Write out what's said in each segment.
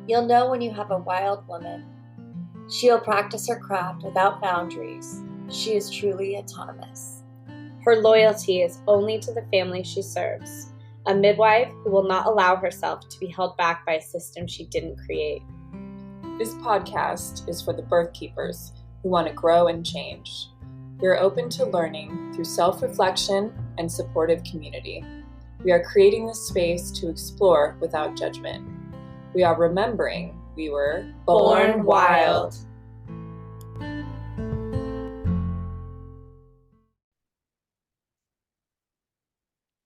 You'll know when you have a wild woman. She'll practice her craft without boundaries. She is truly autonomous. Her loyalty is only to the family she serves, a midwife who will not allow herself to be held back by a system she didn't create. This podcast is for the birth keepers who want to grow and change. We are open to learning through self-reflection and supportive community. We are creating this space to explore without judgment. We are remembering we were Born wild.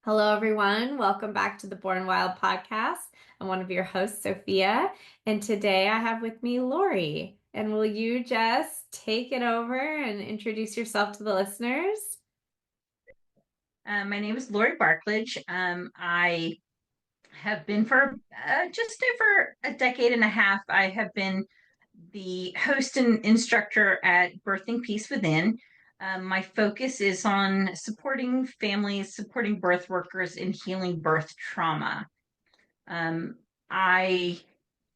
Hello, everyone. Welcome back to the Born Wild podcast. I'm one of your hosts, Sophia, and today I have with me Lori. And will you just take it over and introduce yourself to the listeners? My name is Lori Barklage. I have been for just over a decade and a half. I have been the host and instructor at Birthing Peace Within. My focus is on supporting families, supporting birth workers in healing birth trauma. I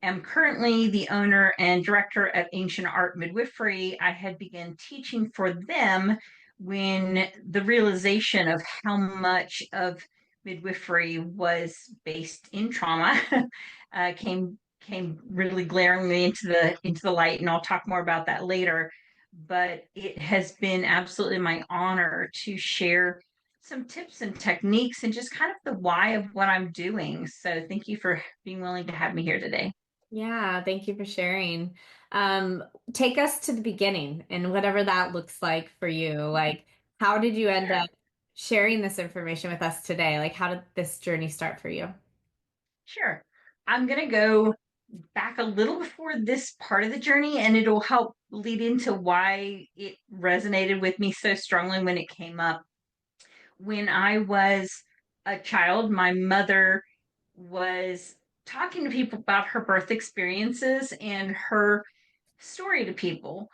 am currently the owner and director of Ancient Art Midwifery. I had begun teaching for them when the realization of how much of midwifery was based in trauma came really glaringly into the light, and I'll talk more about that later. But it has been absolutely my honor to share some tips and techniques and just kind of the why of what I'm doing. So thank you for being willing to have me here today. Yeah, thank you for sharing. Take us to the beginning and whatever that looks like for you. Like, how did you end up sharing this information with us today? Like, how did this journey start for you? Sure. I'm going to go back a little before this part of the journey, and it'll help lead into why it resonated with me so strongly when it came up. When I was a child, my mother was talking to people about her birth experiences, and her story to people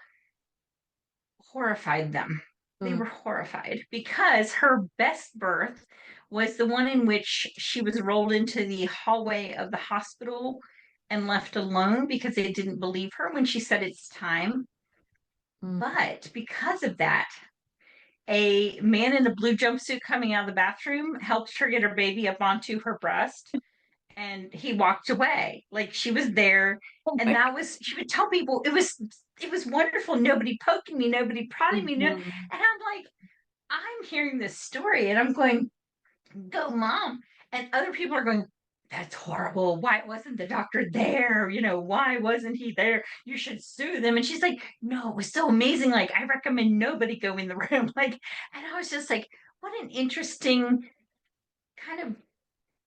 horrified them. They were horrified because her best birth was the one in which she was rolled into the hallway of the hospital and left alone because they didn't believe her when she said it's time. But because of that, a man in a blue jumpsuit coming out of the bathroom helped her get her baby up onto her breast, and he walked away. Like, she was there, and that was, she would tell people it was wonderful. Nobody poking me, nobody prodding me. And I'm like, I'm hearing this story and I'm going, go mom. And other people are going, that's horrible. Why wasn't the doctor there? Why wasn't he there? You should sue them. And she's like, no, it was so amazing. Like, I recommend nobody go in the room. Like, and I was just like, what an interesting kind of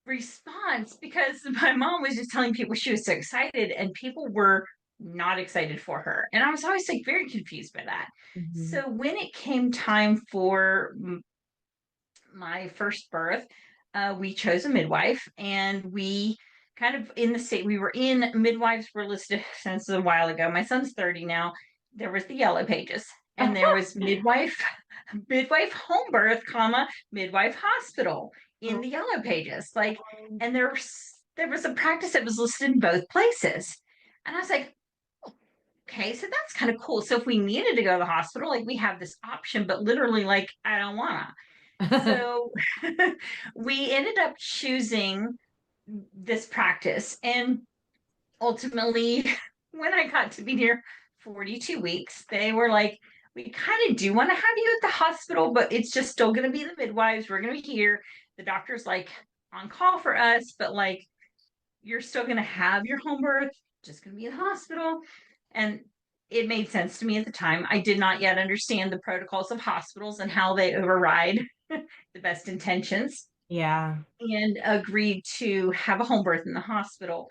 response, because my mom was just telling people she was so excited and people were not excited for her. And I was always like very confused by that. So when it came time for my first birth, we chose a midwife, and we kind of in the state we were in, midwives were listed since a while ago. My son's 30 now. There was the yellow pages, and there was midwife home birth, comma, midwife hospital in the yellow pages. Like, and there was a practice that was listed in both places. And I was like, okay, so that's kind of cool. So if we needed to go to the hospital, like, we have this option, but literally, like, I don't wanna. So we ended up choosing this practice. And ultimately, when I got to be near 42 weeks, they were like, we kind of do want to have you at the hospital, but it's just still going to be the midwives. We're going to be here. The doctor's like on call for us, but like, you're still going to have your home birth, just going to be in the hospital. And it made sense to me at the time. I did not yet understand the protocols of hospitals and how they override the best intentions. Yeah. And agreed to have a home birth in the hospital.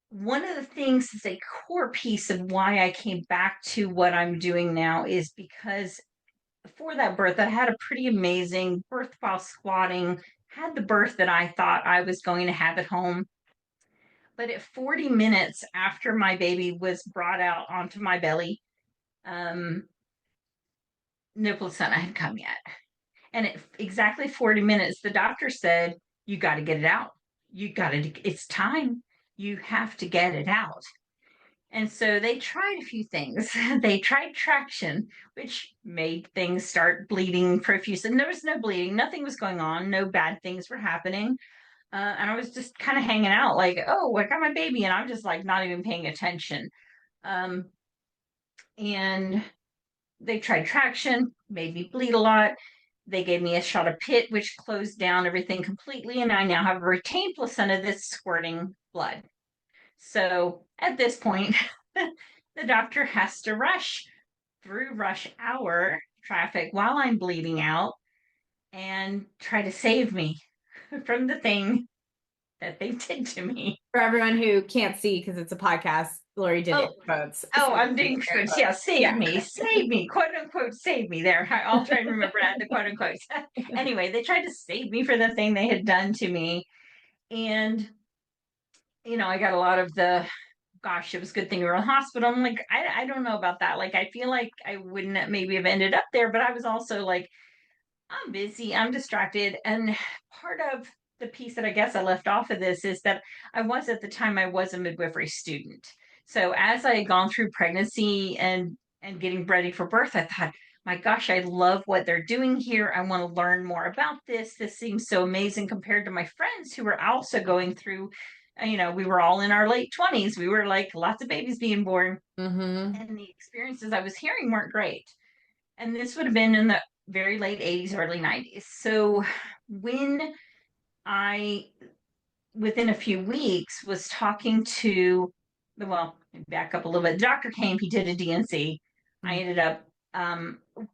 One of the things that's a core piece of why I came back to what I'm doing now is because for that birth, I had a pretty amazing birth while squatting, had the birth that I thought I was going to have at home. But at 40 minutes after my baby was brought out onto my belly, no placenta had come yet. And at exactly 40 minutes, the doctor said, you got to get it out. It's time. You have to get it out. And so they tried a few things. They tried traction, which made things start bleeding profusely. And there was no bleeding, nothing was going on, no bad things were happening. And I was just kind of hanging out, like, oh, I got my baby, and I'm just like not even paying attention. Um, and they tried traction, made me bleed a lot. They gave me a shot of pit, which closed down everything completely, and I now have a retained placenta that's squirting blood. So at this point, the doctor has to rush through rush hour traffic while I'm bleeding out and try to save me from the thing that they did to me. For everyone who can't see because it's a podcast, Lori did air quotes. Oh, I'm doing quotes. Yeah, save me, quote unquote, save me there. I'll try and remember that, the quote unquote. Anyway, they tried to save me for the thing they had done to me. And, I got a lot of gosh, it was a good thing we were in the hospital. I'm like, I don't know about that. Like, I feel like I wouldn't maybe have ended up there, but I was also like, I'm busy, I'm distracted. And part of the piece that I guess I left off of this is that at the time, I was a midwifery student. So as I had gone through pregnancy and getting ready for birth, I thought, my gosh, I love what they're doing here. I want to learn more about this. This seems so amazing compared to my friends who were also going through, we were all in our late 20s. We were like lots of babies being born. Mm-hmm. And the experiences I was hearing weren't great. And this would have been in the very late 80s, early 90s. So when I, within a few weeks, was talking to back up a little bit. The doctor came, he did a DNC. I ended up,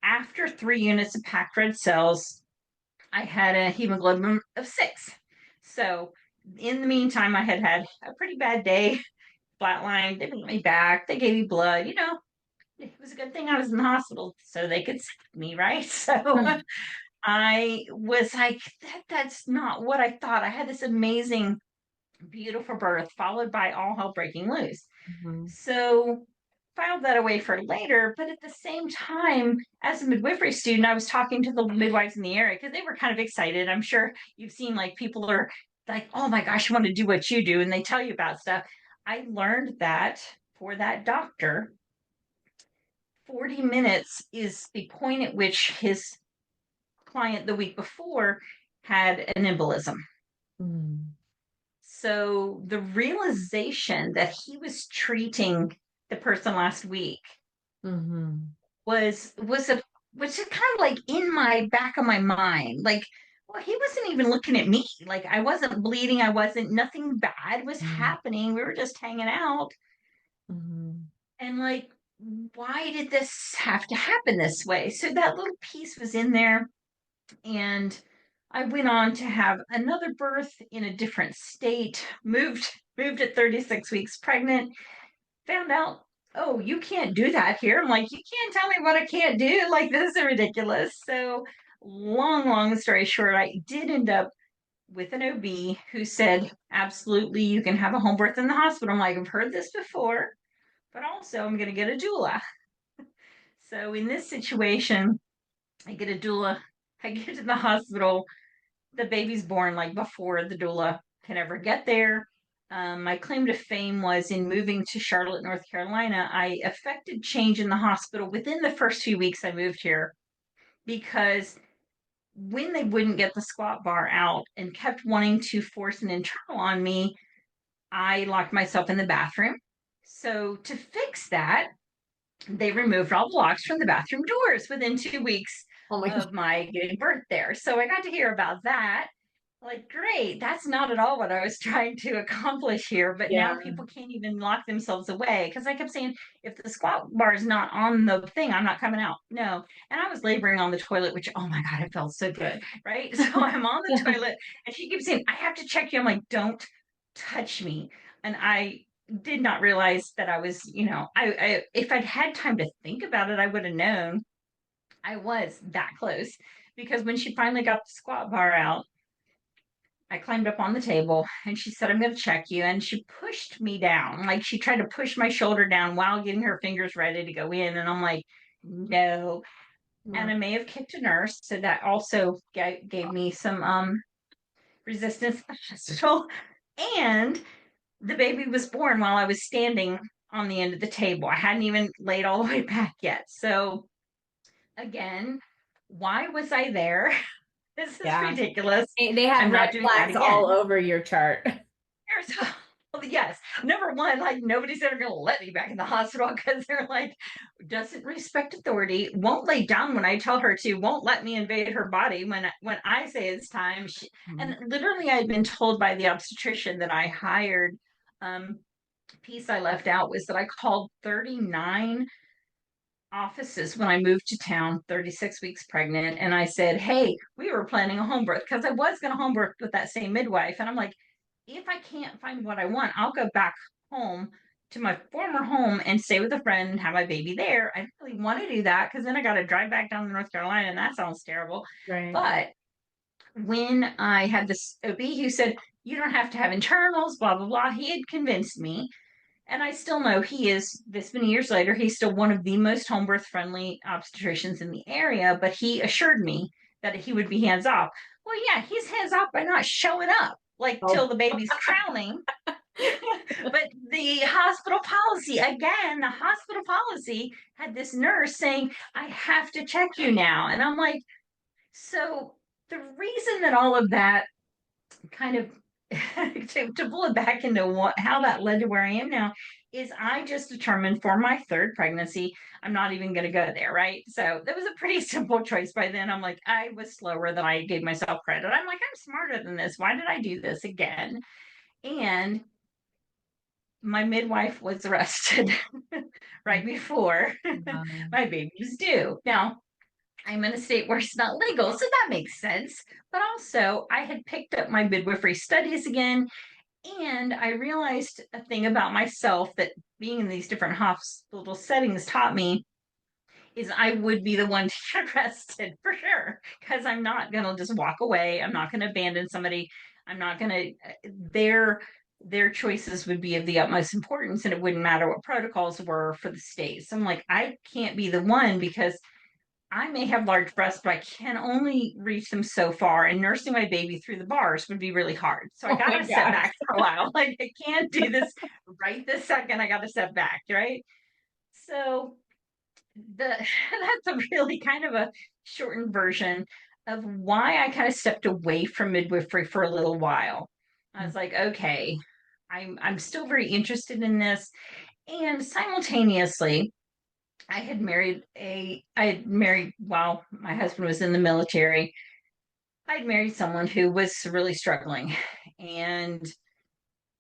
after 3 units of packed red cells, I had a hemoglobin of 6. So in the meantime, I had a pretty bad day, flatlined. They beat me back. They gave me blood. It was a good thing I was in the hospital so they could save me, right? So I was like, that's not what I thought. I had this amazing, beautiful birth followed by all hell breaking loose. Mm-hmm. So filed that away for later. But at the same time, as a midwifery student, I was talking to the midwives in the area because they were kind of excited. I'm sure you've seen like people are like, oh my gosh, I want to do what you do. And they tell you about stuff. I learned that for that doctor, 40 minutes is the point at which his client the week before had an embolism. Mm. So the realization that he was treating the person last week Mm-hmm. was just kind of like in my back of my mind. Like, well, he wasn't even looking at me. Like I wasn't bleeding. Nothing bad was happening. We were just hanging out. Mm-hmm. And like, why did this have to happen this way? So that little piece was in there. And I went on to have another birth in a different state, moved at 36 weeks pregnant, found out, oh, you can't do that here. I'm like, you can't tell me what I can't do. Like, this is ridiculous. So, long story short, I did end up with an OB who said, absolutely, you can have a home birth in the hospital. I'm like, I've heard this before, but also I'm going to get a doula. So, in this situation, I get a doula. I get to the hospital. The baby's born like before the doula can ever get there. My claim to fame was in moving to Charlotte, North Carolina. I effected change in the hospital within the first few weeks I moved here because when they wouldn't get the squat bar out and kept wanting to force an internal on me, I locked myself in the bathroom. So to fix that, they removed all the locks from the bathroom doors within 2 weeks of my giving birth there. So I got to hear about that. Like, great, that's not at all what I was trying to accomplish here. But now people can't even lock themselves away because I kept saying, if the squat bar is not on the thing, I'm not coming out. No. And I was laboring on the toilet, which, oh my God, it felt so good. Right. So I'm on the toilet and she keeps saying, I have to check you. I'm like, don't touch me. And I did not realize that I was, I if I'd had time to think about it, I would have known I was that close because when she finally got the squat bar out, I climbed up on the table and she said, I'm going to check you. And she pushed me down. Like she tried to push my shoulder down while getting her fingers ready to go in. And I'm like, no. And I may have kicked a nurse. So that also gave me some resistance. And the baby was born while I was standing on the end of the table. I hadn't even laid all the way back yet. So again, why was I there? This is Yeah. ridiculous. They had I'm not red doing that flags again. all over your chart. Well, yes. Number one, like nobody's ever going to let me back in the hospital because they're like, doesn't respect authority, won't lay down when I tell her to, won't let me invade her body when I say it's time. And literally, I had been told by the obstetrician that I hired. Piece I left out was that I called 39 offices when I moved to town, 36 weeks pregnant, and I said, hey, we were planning a home birth because I was going to home birth with that same midwife. And I'm like, if I can't find what I want, I'll go back home to my former home and stay with a friend and have my baby there. I don't really want to do that because then I got to drive back down to North Carolina and that sounds terrible. Right. But when I had this OB who said, you don't have to have internals, blah, blah, blah, he had convinced me. And I still know he is, this many years later, he's still one of the most home birth friendly obstetricians in the area, but he assured me that he would be hands off. Well, yeah, he's hands off by not showing up like till the baby's crowning. But the hospital policy, again, the hospital policy had this nurse saying, I have to check you now. And I'm like, so the reason that all of that kind of to pull it back into how that led to where I am now is I just determined for my third pregnancy, I'm not even going to go there, right? So that was a pretty simple choice by then. I'm like, I was slower than I gave myself credit. I'm like, I'm smarter than this. Why did I do this again? And my midwife was arrested right before my baby was due. Now, I'm in a state where it's not legal, so that makes sense. But also, I had picked up my midwifery studies again, and I realized a thing about myself that being in these different hospital settings taught me is I would be the one to get arrested for sure, because I'm not going to just walk away. I'm not going to abandon somebody. I'm not going to, their choices would be of the utmost importance, and it wouldn't matter what protocols were for the state. So I'm like, I can't be the one because I may have large breasts, but I can only reach them so far. And nursing my baby through the bars would be really hard. So I got to step back for a while. Like, I can't do this right this second. I got to step back, right? So that's a really kind of a shortened version of why I kind of stepped away from midwifery for a little while. I was like, okay, I'm still very interested in this. And simultaneously, I had married while my husband was in the military. I'd married someone who was really struggling. And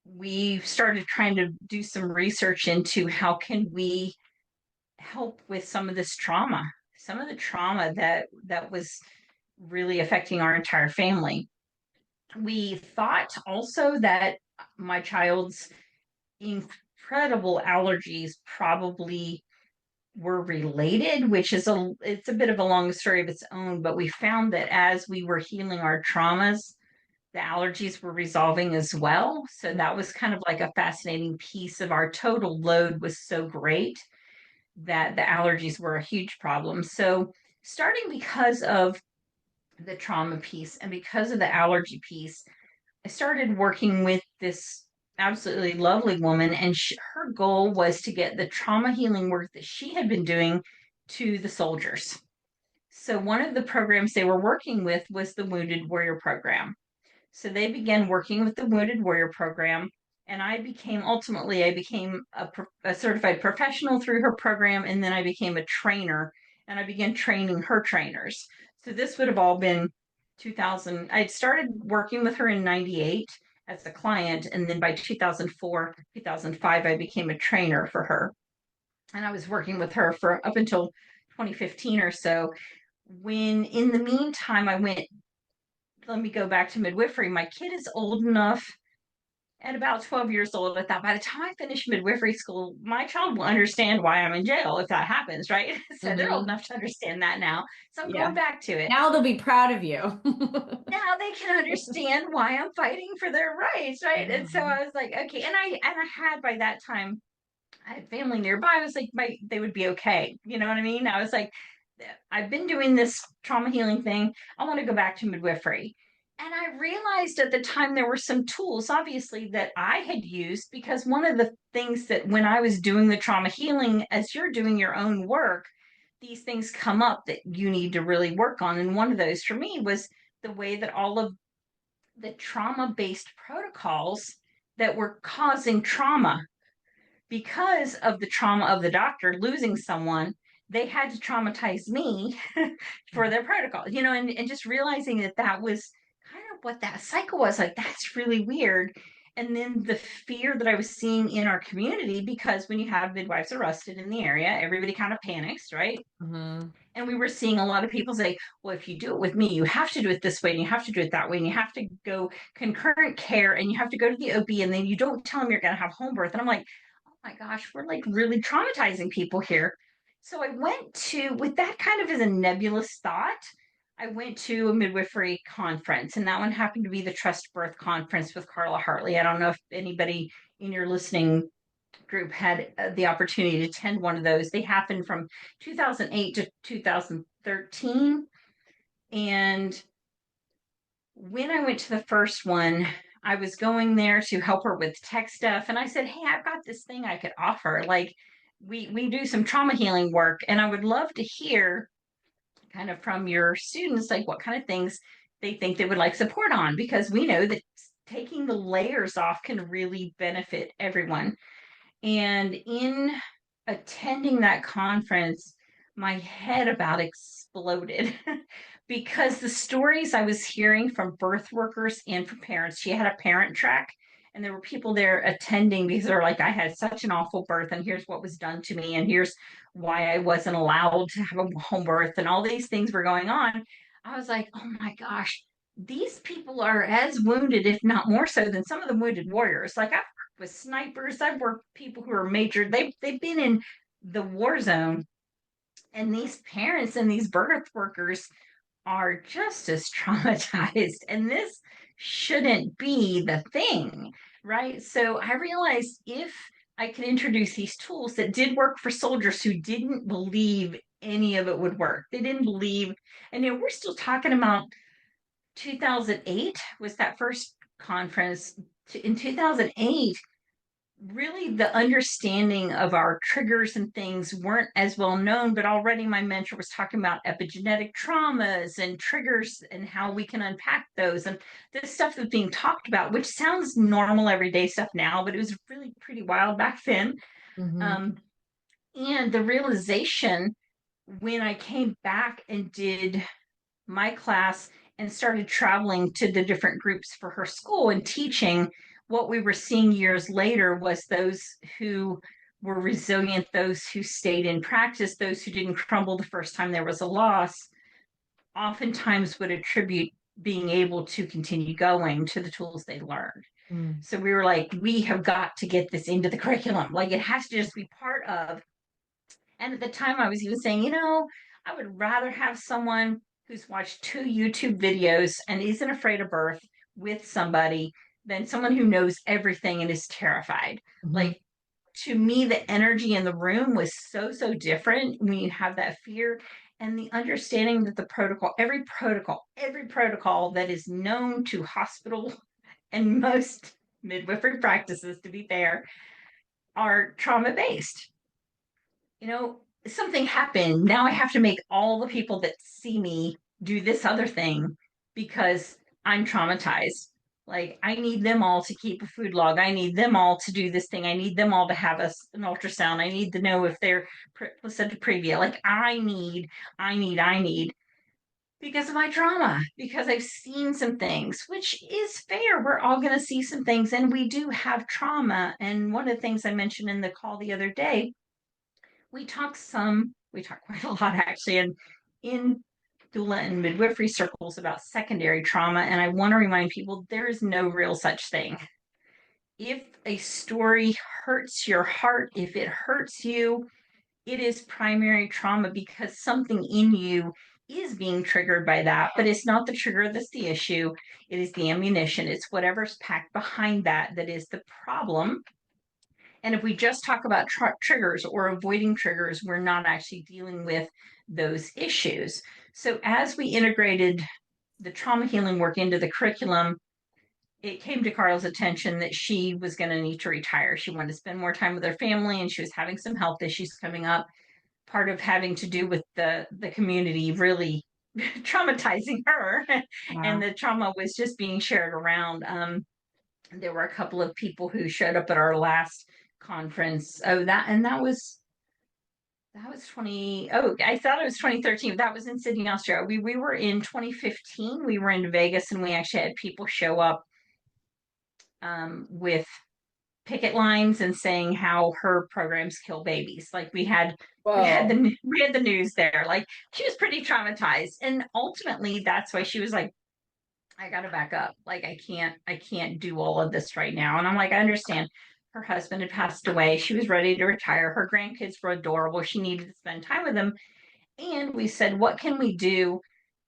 we started trying to do some research into how can we help with some of this trauma, some of the trauma that was really affecting our entire family. We thought also that my child's incredible allergies probably were related, which is it's a bit of a long story of its own, but we found that as we were healing our traumas, the allergies were resolving as well. So that was kind of like a fascinating piece of our total load was so great that the allergies were a huge problem. So starting because of the trauma piece and because of the allergy piece, I started working with this absolutely lovely woman, and her goal was to get the trauma healing work that she had been doing to the soldiers. So, one of the programs they were working with was the Wounded Warrior Program. So, they began working with the Wounded Warrior Program, and I became a certified professional through her program, and then I became a trainer, and I began training her trainers. So, this would have all been 2000. I'd started working with her in 98 as a client. And then by 2004, 2005, I became a trainer for her. And I was working with her for up until 2015 or so. When in the meantime, let me go back to midwifery. My kid is old enough at about 12 years old. I thought by the time I finish midwifery school, my child will understand why I'm in jail if that happens, right? So they're old enough to understand that now. So I'm going back to it. Now they'll be proud of you. Now they can understand why I'm fighting for their rights, right? And so I was like, okay. And I had by that time, I had family nearby. I was like, they would be okay. You know what I mean? I was like, I've been doing this trauma healing thing. I want to go back to midwifery. And I realized at the time there were some tools, obviously, that I had used, because one of the things that when I was doing the trauma healing, as you're doing your own work, these things come up that you need to really work on. And one of those for me was the way that all of the trauma-based protocols that were causing trauma because of the trauma of the doctor losing someone, they had to traumatize me for their protocol, and just realizing that that was kind of what that cycle was like. That's really weird. And then the fear that I was seeing in our community, because when you have midwives arrested in the area, everybody kind of panics, right? Mm-hmm. And we were seeing a lot of people say, well, if you do it with me, you have to do it this way, and you have to do it that way, and you have to go concurrent care, and you have to go to the OB, and then you don't tell them you're going to have home birth. And I'm like, oh my gosh, we're like really traumatizing people here. So I went to, with that kind of as a nebulous thought, I went to a midwifery conference, and that one happened to be the Trust Birth Conference with Carla Hartley. I don't know if anybody in your listening group had the opportunity to attend one of those. They happened from 2008 to 2013. And when I went to the first one, I was going there to help her with tech stuff. And I said, hey, I've got this thing I could offer. Like, we do some trauma healing work, and I would love to hear kind of from your students, like what kind of things they think they would like support on, because we know that taking the layers off can really benefit everyone. And in attending that conference, my head about exploded because the stories I was hearing from birth workers and from parents, she had a parent track, and there were people there attending because they're like, I had such an awful birth, and here's what was done to me, and here's why I wasn't allowed to have a home birth, and all these things were going on. I was like, oh my gosh, these people are as wounded, if not more so, than some of the wounded warriors. Like, I've worked with snipers, I've worked with people who are major, they've been in the war zone, and these parents and these birth workers are just as traumatized. And this shouldn't be the thing, right? So I realized if I could introduce these tools that did work for soldiers who didn't believe any of it would work, they didn't believe, and we're still talking about 2008 was that first conference. In 2008, really the understanding of our triggers and things weren't as well known, but already my mentor was talking about epigenetic traumas and triggers and how we can unpack those. And this stuff was being talked about, which sounds normal everyday stuff now, but it was really pretty wild back then. Mm-hmm. And the realization when I came back and did my class and started traveling to the different groups for her school and teaching, what we were seeing years later was those who were resilient, those who stayed in practice, those who didn't crumble the first time there was a loss, oftentimes would attribute being able to continue going to the tools they learned. Mm. So we were like, we have got to get this into the curriculum. Like, it has to just be part of. And at the time, I was even saying, I would rather have someone who's watched 2 YouTube videos and isn't afraid of birth with somebody than someone who knows everything and is terrified. Mm-hmm. Like, to me, the energy in the room was so, so different when you have that fear and the understanding that the protocol, every protocol that is known to hospital and most midwifery practices, to be fair, are trauma based. Something happened. Now I have to make all the people that see me do this other thing because I'm traumatized. Like, I need them all to keep a food log. I need them all to do this thing. I need them all to have an ultrasound. I need to know if they're placenta previa. Like, I need because of my trauma, because I've seen some things, which is fair. We're all going to see some things, and we do have trauma. And one of the things I mentioned in the call the other day, we talk quite a lot actually, and in doula and midwifery circles about secondary trauma. And I want to remind people there is no real such thing. If a story hurts your heart, if it hurts you, it is primary trauma because something in you is being triggered by that, but it's not the trigger that's the issue. It is the ammunition. It's whatever's packed behind that is the problem. And if we just talk about triggers or avoiding triggers, we're not actually dealing with those issues. So as we integrated the trauma healing work into the curriculum, it came to Carla's attention that she was going to need to retire. She wanted to spend more time with her family, and she was having some health issues coming up. Part of having to do with the community really traumatizing her, and the trauma was just being shared around. There were a couple of people who showed up at our last conference. That was 20. Oh, I thought it was 2013. That was in Sydney, Australia. We were in 2015. We were in Vegas, and we actually had people show up with picket lines and saying how her programs kill babies. Like we had the news there. Like she was pretty traumatized, and ultimately that's why she was like, I gotta back up. Like I can't do all of this right now. And I'm like, I understand. Her husband had passed away. She was ready to retire. Her grandkids were adorable. She needed to spend time with them. And we said, what can we do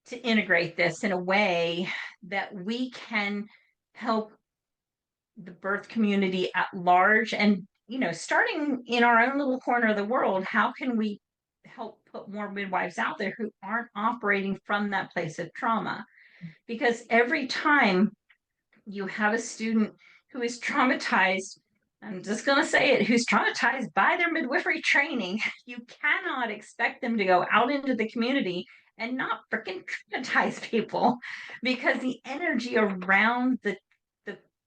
to integrate this in a way that we can help the birth community at large? And, starting in our own little corner of the world, how can we help put more midwives out there who aren't operating from that place of trauma? Because every time you have a student who is traumatized, I'm just going to say it, who's traumatized by their midwifery training, you cannot expect them to go out into the community and not freaking traumatize people, because the energy around the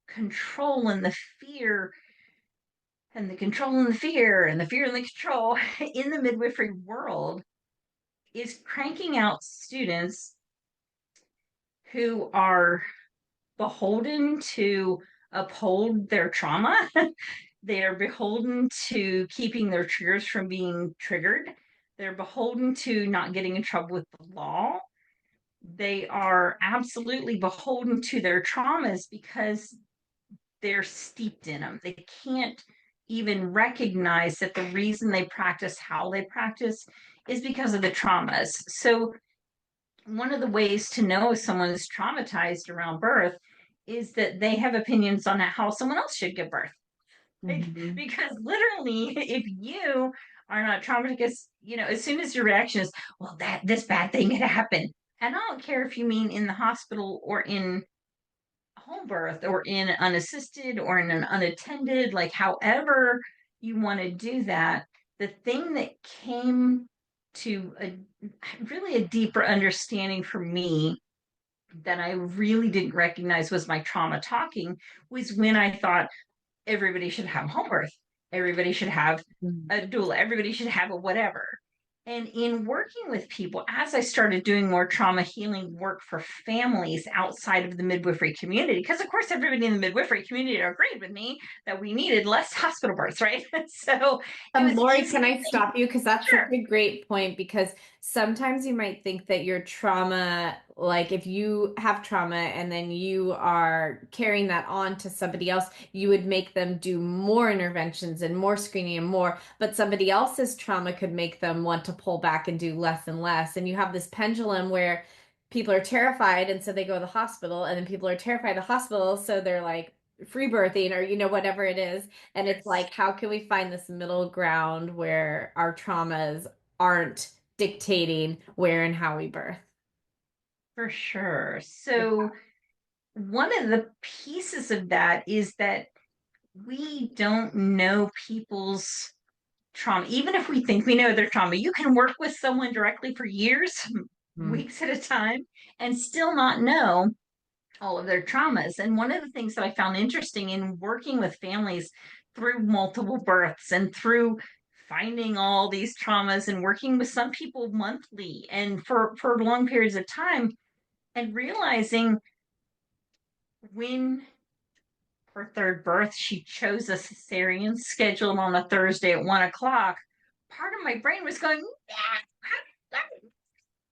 control and the fear and the control and the fear and the fear and the control in the midwifery world is cranking out students who are beholden to uphold their trauma. They are beholden to keeping their triggers from being triggered. They're beholden to not getting in trouble with the law. They are absolutely beholden to their traumas because they're steeped in them. They can't even recognize that the reason they practice how they practice is because of the traumas. So one of the ways to know if someone is traumatized around birth is that they have opinions on how someone else should give birth. Mm-hmm. Because literally, if you are not traumatized, as soon as your reaction is, well, this bad thing had happened. And I don't care if you mean in the hospital or in home birth or in unassisted or in an unattended, like however you want to do that, the thing that came to really a deeper understanding for me that I really didn't recognize was my trauma talking was when I thought everybody should have home birth. Everybody should have a doula. Everybody should have a whatever. And in working with people, as I started doing more trauma healing work for families outside of the midwifery community, because of course everybody in the midwifery community agreed with me that we needed less hospital births, right? So Lori, can I stop you? Because that's such a great point, because sometimes you might think that your trauma, like if you have trauma and then you are carrying that on to somebody else, you would make them do more interventions and more screening and more, but somebody else's trauma could make them want to pull back and do less and less. And you have this pendulum where people are terrified and so they go to the hospital, and then people are terrified of the hospital, so they're like free birthing or whatever it is. And it's like, how can we find this middle ground where our traumas aren't dictating where and how we birth? For sure. So one of the pieces of that is that we don't know people's trauma. Even if we think we know their trauma, you can work with someone directly for years, weeks at a time, and still not know all of their traumas. And one of the things that I found interesting in working with families through multiple births and through finding all these traumas and working with some people monthly and for long periods of time, and realizing when her third birth, she chose a cesarean scheduled on a Thursday at 1:00. Part of my brain was going,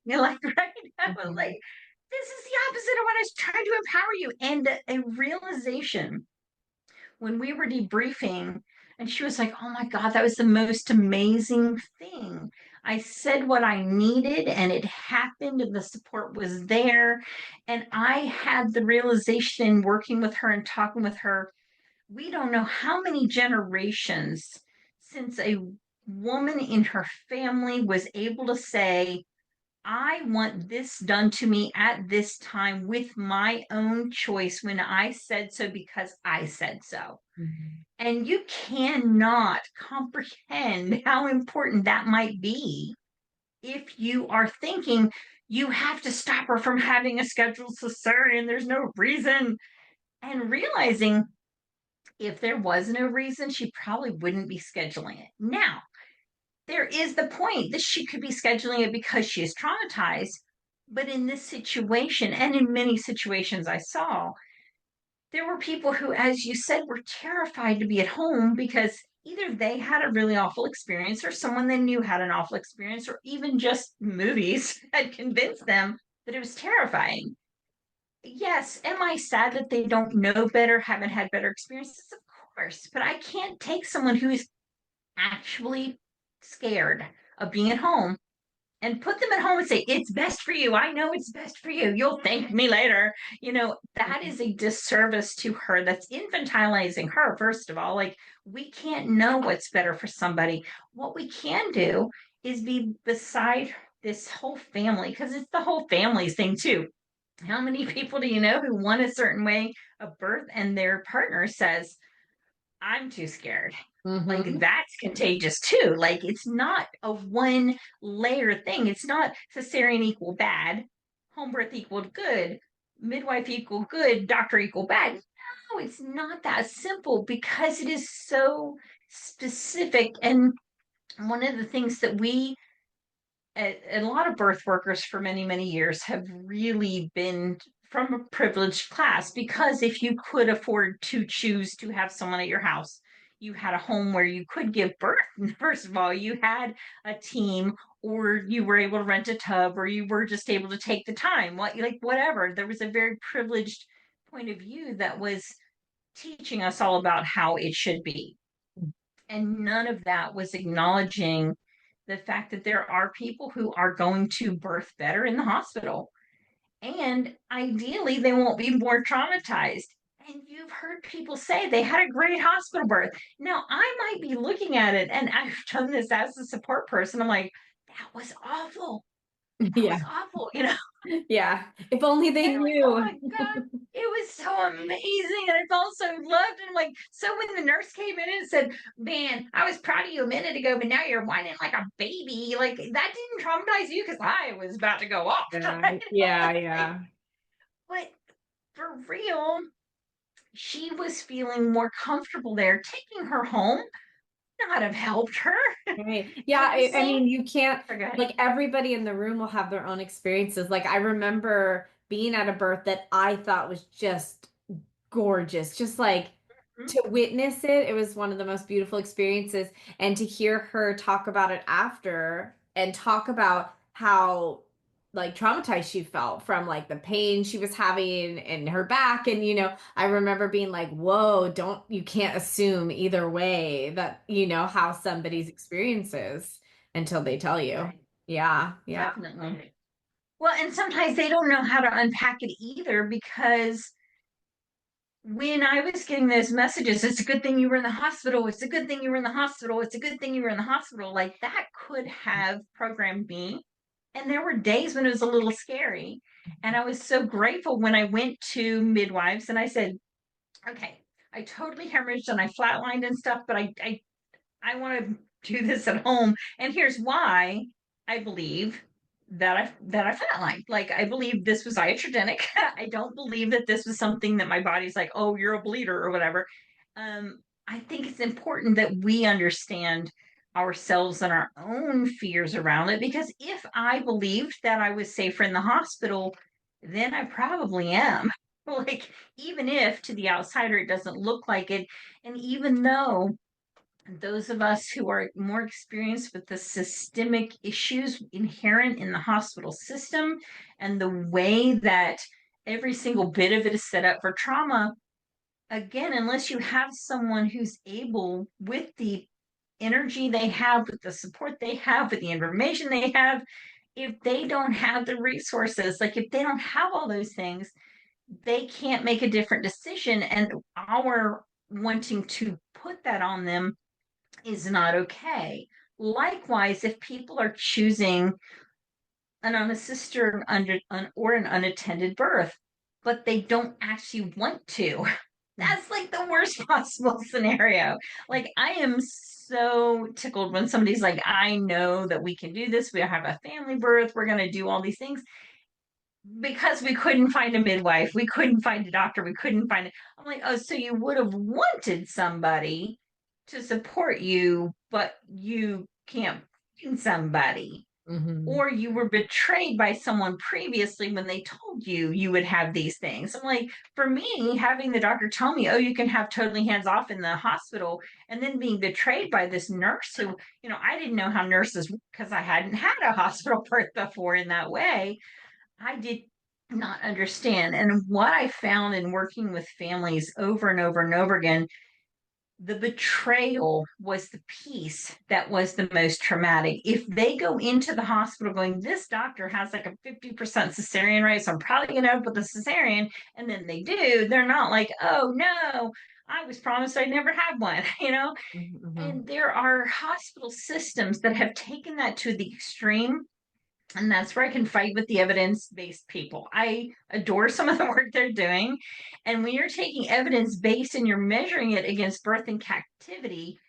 like, right? I was like, this is the opposite of what I was trying to empower you. And a realization when we were debriefing, and she was like, oh my God, that was the most amazing thing. I said what I needed and it happened and the support was there. And I had the realization working with her and talking with her, we don't know how many generations since a woman in her family was able to say, I want this done to me at this time with my own choice when I said so because I said so. Mhm. And you cannot comprehend how important that might be if you are thinking you have to stop her from having a scheduled cesarean. There's no reason. And realizing if there was no reason, she probably wouldn't be scheduling it. Now, there is the point that she could be scheduling it because she is traumatized. But in this situation, and in many situations I saw, there were people who, as you said, were terrified to be at home because either they had a really awful experience or someone they knew had an awful experience, or even just movies had convinced them that it was terrifying. Yes, am I sad that they don't know better, haven't had better experiences? Of course, but I can't take someone who is actually scared of being at home and put them at home and say, it's best for you. I know it's best for you. You'll thank me later. That is a disservice to her. That's infantilizing her, first of all. Like, we can't know what's better for somebody. What we can do is be beside this whole family, because it's the whole family's thing, too. How many people do you know who want a certain way of birth and their partner says, I'm too scared? Like, Mhm. that's contagious too. Like, it's not a one layer thing. It's not cesarean equal bad, home birth equal good, midwife equal good, doctor equal bad. No, it's not that simple because it is so specific. And one of the things that a lot of birth workers for many, many years have really been from a privileged class, because if you could afford to choose to have someone at your house, you had a home where you could give birth. First of all, you had a team, or you were able to rent a tub, or you were just able to take the time, like whatever. There was a very privileged point of view that was teaching us all about how it should be. And none of that was acknowledging the fact that there are people who are going to birth better in the hospital. And ideally, they won't be more traumatized. And you've heard people say they had a great hospital birth. Now, I might be looking at it, and I've done this as a support person. I'm like, that was awful. That Yeah. was awful. Yeah. If only they And I'm like, oh knew. my God, it was so amazing. And I felt so loved. And like, so when the nurse came in and said, man, I was proud of you a minute ago, but now you're whining like a baby. Like, that didn't traumatize you because I was about to go off. Yeah. Right? Yeah. Like, Yeah. but for real, she was feeling more comfortable there. Taking her home not have helped her. Right. And Yeah, at the I same, mean, you can't, oh, go ahead. like, everybody in the room will have their own experiences. Like, I remember being at a birth that I thought was just gorgeous. Just like to witness it, it was one of the most beautiful experiences. And to hear her talk about it after and talk about how like traumatized she felt from like the pain she was having in her back. And, I remember being like, whoa, you can't assume either way that, how somebody's experiences until they tell you. Right. Yeah. Yeah. Definitely. Well, and sometimes they don't know how to unpack it either, because when I was getting those messages, it's a good thing you were in the hospital. It's a good thing you were in the hospital. It's a good thing you were in the hospital. Like, that could have programmed me. And there were days when it was a little scary. And I was so grateful when I went to midwives and I said, okay, I totally hemorrhaged and I flatlined and stuff, but I want to do this at home. And here's why I believe that I flatlined. Like, I believe this was iatrogenic. I don't believe that this was something that my body's like, oh, you're a bleeder or whatever. I think it's important that we understand ourselves and our own fears around it, because if I believed that I was safer in the hospital, then I probably am. Like, even if to the outsider it doesn't look like it, and even though those of us who are more experienced with the systemic issues inherent in the hospital system and the way that every single bit of it is set up for trauma, again, unless you have someone who's able, with the energy they have, with the support they have, with the information they have, if they don't have the resources, like if they don't have all those things, they can't make a different decision. And our wanting to put that on them is not okay. Likewise, if people are choosing an unassisted or an unattended birth, but they don't actually want to. That's like the worst possible scenario. Like, I am so tickled when somebody's like, I know that we can do this. We have a family birth. We're going to do all these things because we couldn't find a midwife. We couldn't find a doctor. We couldn't find it. I'm like, oh, so you would have wanted somebody to support you, but you can't find somebody. Mm-hmm. Or you were betrayed by someone previously when they told you you would have these things. I'm like, for me, having the doctor tell me, oh, you can have totally hands off in the hospital, and then being betrayed by this nurse who, I didn't know how nurses, because I hadn't had a hospital birth before in that way. I did not understand. And what I found in working with families over and over and over again, the betrayal was the piece that was the most traumatic. If they go into the hospital going, this doctor has like a 50% cesarean rate, so I'm probably going to end up with a cesarean, and then they do, they're not like, oh no, I was promised I'd never have one, Mm-hmm. And there are hospital systems that have taken that to the extreme, and that's where I can fight with the evidence-based people. I adore some of the work they're doing. And when you're taking evidence-based and you're measuring it against birth in captivity,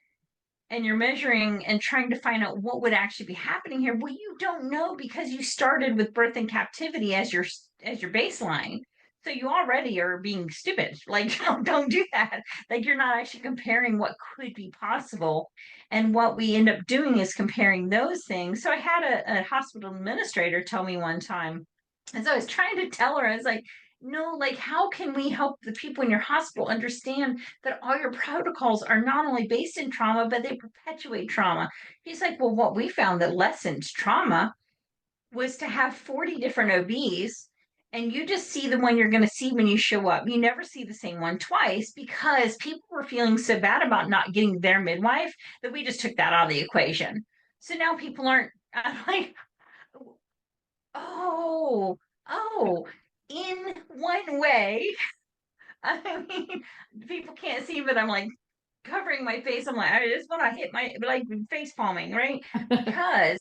and you're measuring and trying to find out what would actually be happening here, well, you don't know because you started with birth in captivity as your baseline. So you already are being stupid. Like, don't do that. Like, you're not actually comparing what could be possible. And what we end up doing is comparing those things. So I had a hospital administrator tell me one time, as I was trying to tell her, I was like, no, like, how can we help the people in your hospital understand that all your protocols are not only based in trauma, but they perpetuate trauma? He's like, well, what we found that lessens trauma was to have 40 different OBs, and you just see the one you're going to see when you show up. You never see the same one twice because people were feeling so bad about not getting their midwife that we just took that out of the equation. So now people aren't like, oh, oh, in one way. I mean, people can't see, but I'm like covering my face. I'm like, I just want to hit my like face palming, right? Because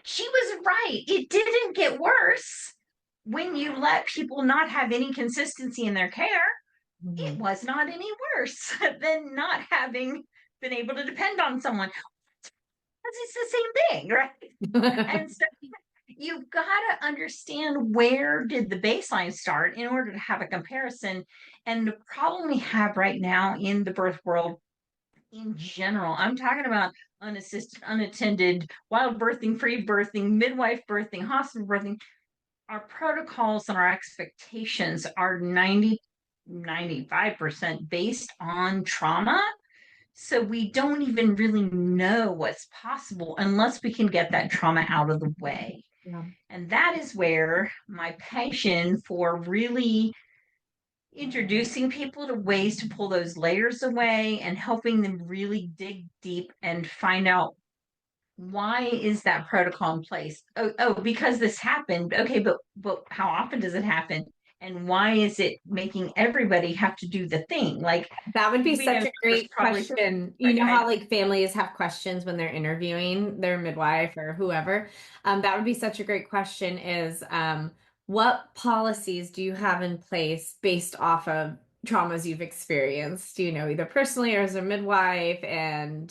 she was right. It didn't get worse when you let people not have any consistency in their care. It Mm-hmm. was not any worse than not having been able to depend on someone. It's the same thing, right? And so you've got to understand, where did the baseline start in order to have a comparison. And the problem we have right now in the birth world in general, I'm talking about unassisted, unattended, wild birthing, free birthing, midwife birthing, hospital birthing. Our protocols and our expectations are 95% based on trauma. So we don't even really know what's possible unless we can get that trauma out of the way. Yeah. And that is where my passion for really introducing people to ways to pull those layers away and helping them really dig deep and find out, why is that protocol in place? Oh, because this happened. Okay, but how often does it happen? And why is it making everybody have to do the thing? Like, That would be we know such a there's great probably, question. You right, go know ahead. how like families have questions when they're interviewing their midwife or whoever? That would be such a great question is what policies do you have in place based off of traumas you've experienced, either personally or as a midwife? And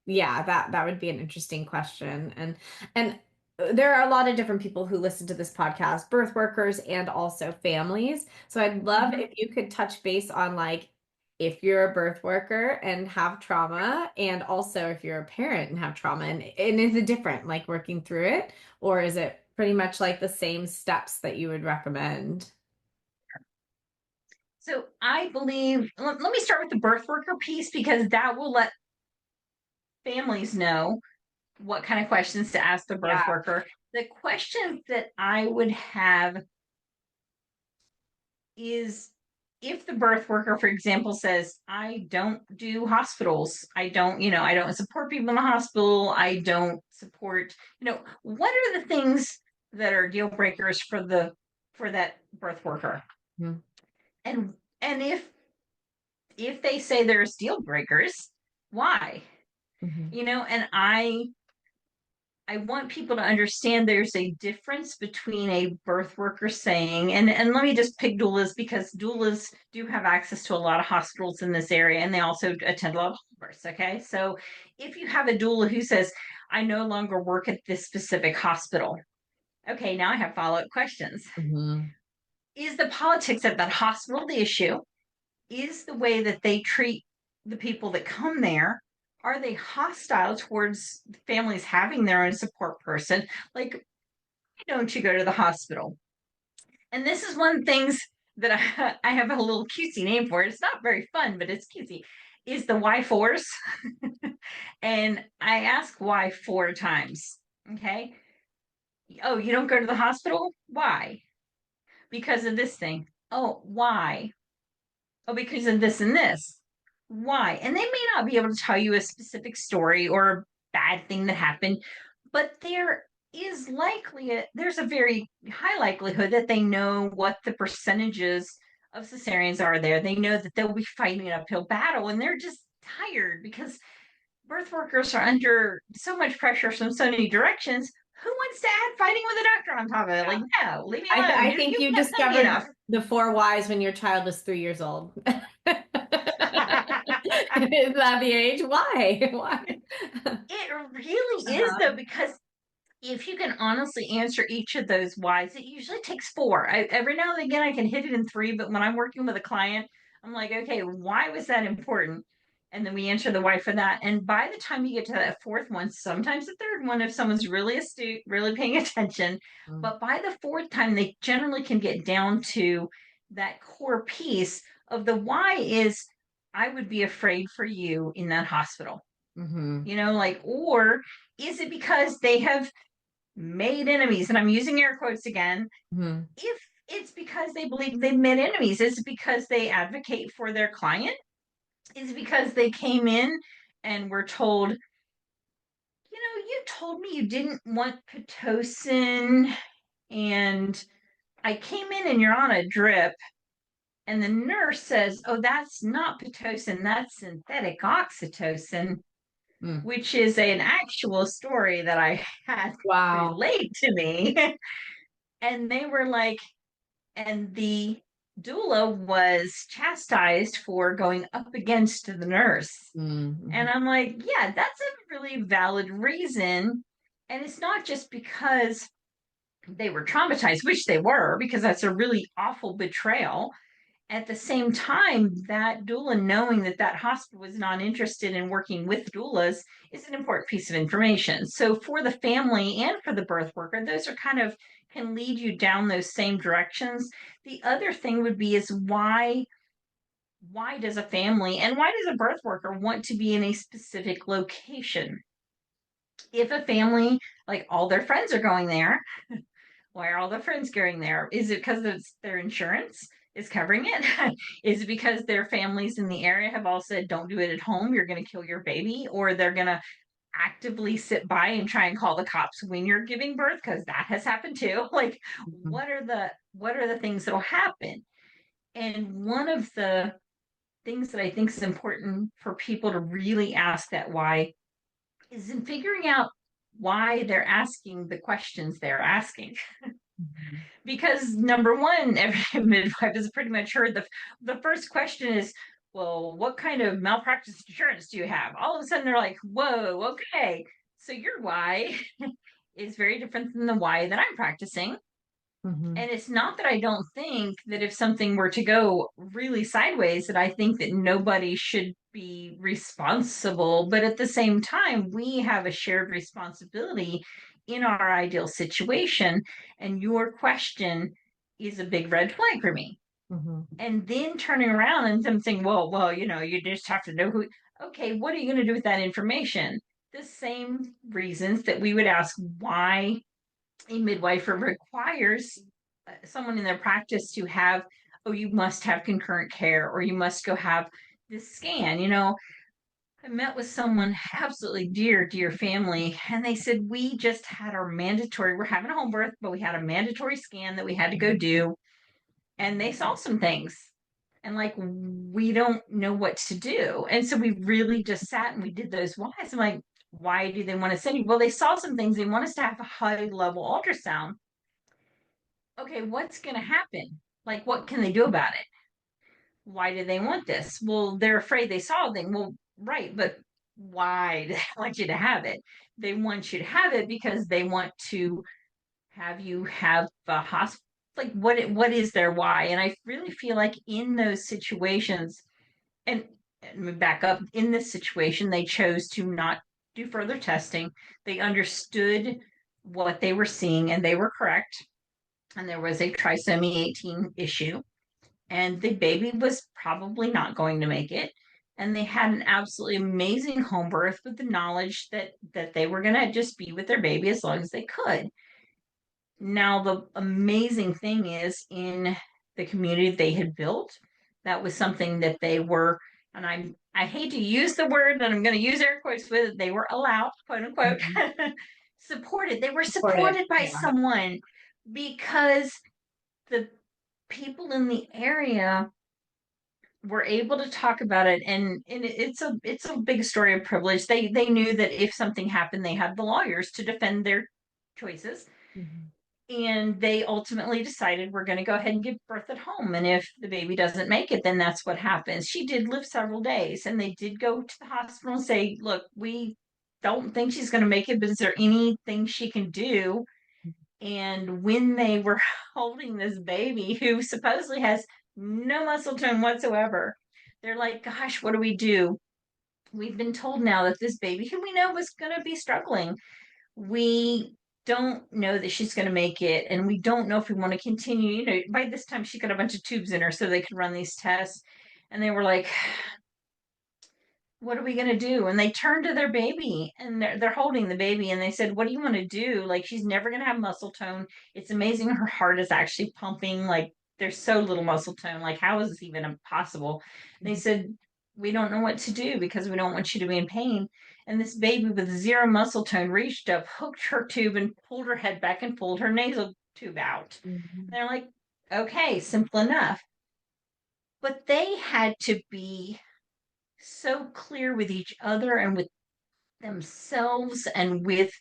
yeah, that would be an interesting question. And there are a lot of different people who listen to this podcast, birth workers and also families. So I'd love if you could touch base on like if you're a birth worker and have trauma, and also if you're a parent and have trauma, and is it different, like working through it, or is it pretty much like the same steps that you would recommend? So I believe, let me start with the birth worker piece, because that will let families know what kind of questions to ask the birth Yeah. worker. The questions that I would have is, if the birth worker, for example, says, I don't do hospitals, I don't support people in the hospital, I don't support, what are the things that are deal breakers for that birth worker? Hmm. And if they say there's deal breakers, why? Mhm. And I I want people to understand there's a difference between a birth worker saying, and let me just pick doulas because doulas do have access to a lot of hospitals in this area, and they also attend a lot of births. Okay. So if you have a doula who says, I no longer work at this specific hospital. Okay, now I have follow-up questions. Mm-hmm. Is the politics at that hospital the issue? Is the way that they treat the people that come there, are they hostile towards families having their own support person? Like, why don't you go to the hospital? And this is one of the things that I have a little cutesy name for it. It's not very fun, but it's cutesy. Is the why fours. And I ask why 4 times. Okay. Oh, you don't go to the hospital? Why? Because of this thing. Oh, why? Oh, because of this and this. Why? And they may not be able to tell you a specific story or a bad thing that happened, but there's a very high likelihood that they know what the percentages of cesareans are there. They know that they'll be fighting an uphill battle and they're just tired because birth workers are under so much pressure from so many directions. Who wants to add fighting with a doctor on top of it? Like, no, leave me alone. I think you can't tell me discovered enough. the 4 whys when your child is 3 years old. Is that the age? Why? Why? It really is, though, because if you can honestly answer each of those whys, it usually takes 4. Every now and again, I can hit it in 3, but when I'm working with a client, I'm like, okay, why was that important? And then we answer the why for that. And by the time you get to that 4th one, sometimes the 3rd one, if someone's really astute, really paying attention, but by the 4th time, they generally can get down to that core piece of the why is I would be afraid for you in that hospital. Mm-hmm. Or is it because they have made enemies? And I'm using air quotes again. Mm-hmm. If it's because they believe they've made enemies, is it because they advocate for their client? Is it because they came in and were told, you told me you didn't want Pitocin, and I came in and you're on a drip. And the nurse says, oh, that's not Pitocin, that's synthetic oxytocin, which is an actual story that I had Wow. relayed to me. And they were like, and the doula was chastised for going up against the nurse. Mm-hmm. And I'm like, yeah, that's a really valid reason. And it's not just because they were traumatized, which they were, because that's a really awful betrayal. At the same time, that doula knowing that that hospital was not interested in working with doulas is an important piece of information. So for the family and for the birth worker, those are kind of can lead you down those same directions. The other thing would be is why does a family and why does a birth worker want to be in a specific location? If a family, like all their friends are going there, why are all the friends going there? Is it because it's their insurance is covering it? Is it because their families in the area have all said, don't do it at home, you're going to kill your baby? Or they're going to actively sit by and try and call the cops when you're giving birth? Because that has happened too. Like, what are the things that'll happen? And one of the things that I think is important for people to really ask that why is in figuring out why they're asking the questions they're asking. Because number one, every midwife has pretty much heard the first question is, well, what kind of malpractice insurance do you have? All of a sudden they're like, whoa, okay. So your why is very different than the why that I'm practicing. Mm-hmm. And it's not that I don't think that if something were to go really sideways, that I think that nobody should be responsible. But at the same time, we have a shared responsibility in our ideal situation. And your question is a big red flag for me. Mm-hmm. And then turning around and them saying, well, you just have to know who. Okay, what are you going to do with that information? The same reasons that we would ask why a midwifer requires someone in their practice to have, oh, you must have concurrent care or you must go have this scan. I met with someone absolutely dear family, and they said, we just had we're having a home birth, but we had a mandatory scan that we had to go do. And they saw some things. And like, we don't know what to do. And so we really just sat and we did those whys. I'm like, Why do they want to send you? Well, they saw some things. They want us to have a high level ultrasound. Okay, what's going to happen? Like, what can they do about it? Why do they want this? Well, they're afraid they saw a thing. Well, right, but why do they want you to have it? They want you to have it because they want to have you have a hospital. Like, what is their why? And I really feel like in those situations, and, and back up, in this situation, they chose to not do further testing. They understood what they were seeing and they were correct. And there was a trisomy 18 issue, and the baby was probably not going to make it. And they had an absolutely amazing home birth with the knowledge that they were going to just be with their baby as long as they could. Now, the amazing thing is in the community they had built, that was something that they were, and I hate to use the word that I'm going to use air quotes with, they were allowed, quote unquote, supported. They were supported by someone because the people in the area were able to talk about it, and it's a big story of privilege. They knew that if something happened, they had the lawyers to defend their choices. Mhm. And they ultimately decided we're going to go ahead and give birth at home. And if the baby doesn't make it, then that's what happens. She did live several days, and they did go to the hospital and say, look, we don't think she's going to make it, but is there anything she can do? And when they were holding this baby who supposedly has no muscle tone whatsoever, they're like, gosh, what do we do? We've been told now that this baby, who we know was going to be struggling, we don't know that she's going to make it, and we don't know if we want to continue. By this time she got a bunch of tubes in her so they could run these tests. And they were like, what are we going to do? And they turned to their baby, and they're holding the baby, and they said, what do you want to do? Like, she's never going to have muscle tone. It's amazing her heart is actually pumping. Like, there's so little muscle tone. Like, how is this even possible? They said, we don't know what to do because we don't want you to be in pain. And this baby with zero muscle tone reached up, hooked her tube, and pulled her head back and pulled her nasal tube out. And they're like, okay, simple enough. But they had to be so clear with each other and with themselves and with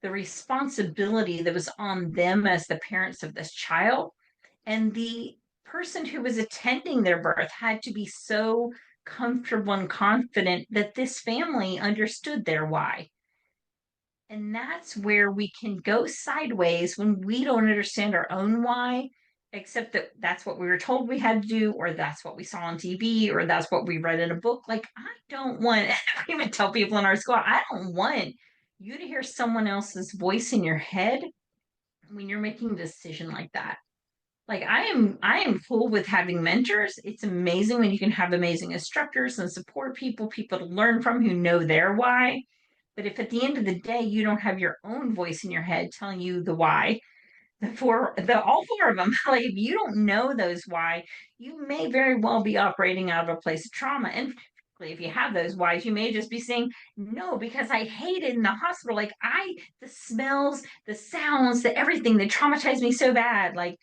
the responsibility that was on them as the parents of this child. And the person who was attending their birth had to be so comfortable and confident that this family understood their why. And that's where we can go sideways when we don't understand our own why, except that that's what we were told we had to do, or that's what we saw on TV, or that's what we read in a book. Like, I don't want, we even tell people in our school, I don't want you to hear someone else's voice in your head when you're making a decision like that. Like, I am cool with having mentors. It's amazing when you can have amazing instructors and support people to learn from who know their why. But if at the end of the day you don't have your own voice in your head telling you the why, the all four of them, like, if you don't know those why, you may very well be operating out of a place of trauma. And if you have those whys, you may just be saying, no, because I hate it in the hospital. Like, the smells, the sounds, the everything that traumatized me so bad. Like,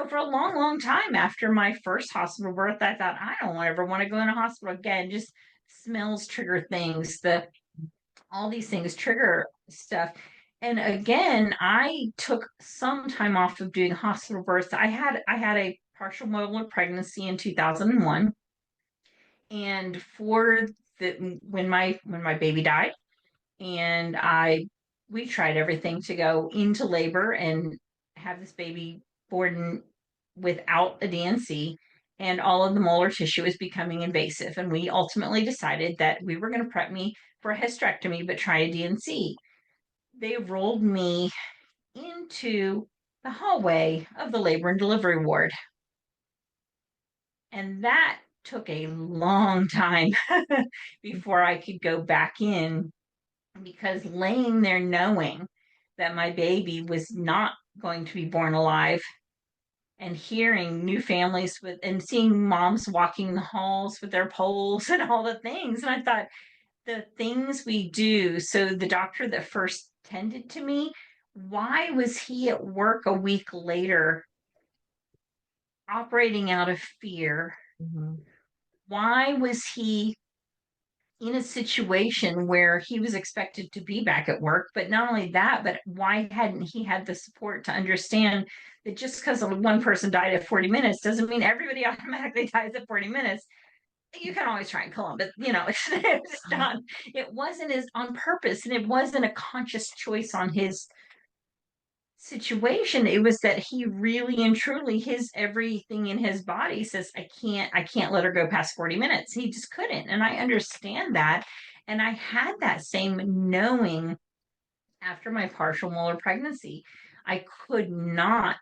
for a long, long time after my first hospital birth, I thought, I don't ever want to go in a hospital again. Just smells trigger things. All these things trigger stuff. And again, I took some time off of doing hospital births. I had a partial molar pregnancy in 2001, and for when my baby died, and we tried everything to go into labor and have this baby born without a D&C, and all of the molar tissue was becoming invasive. And we ultimately decided that we were going to prep me for a hysterectomy, but try a D&C. They rolled me into the hallway of the labor and delivery ward. And that took a long time before I could go back in, because laying there knowing that my baby was not going to be born alive, and hearing new families and seeing moms walking the halls with their poles and all the things. And I thought, the things we do. So the doctor that first tended to me, why was he at work a week later operating out of fear? Mm-hmm. Why was he in a situation where he was expected to be back at work. But not only that, but why hadn't he had the support to understand that just because one person died at 40 minutes doesn't mean everybody automatically dies at 40 minutes. You can always try and kill him, but it's not, it wasn't as on purpose, and it wasn't a conscious choice on his situation. It was that he really and truly, his everything in his body says, I can't let her go past 40 minutes. He just couldn't. And I understand that. And I had that same knowing after my partial molar pregnancy. I could not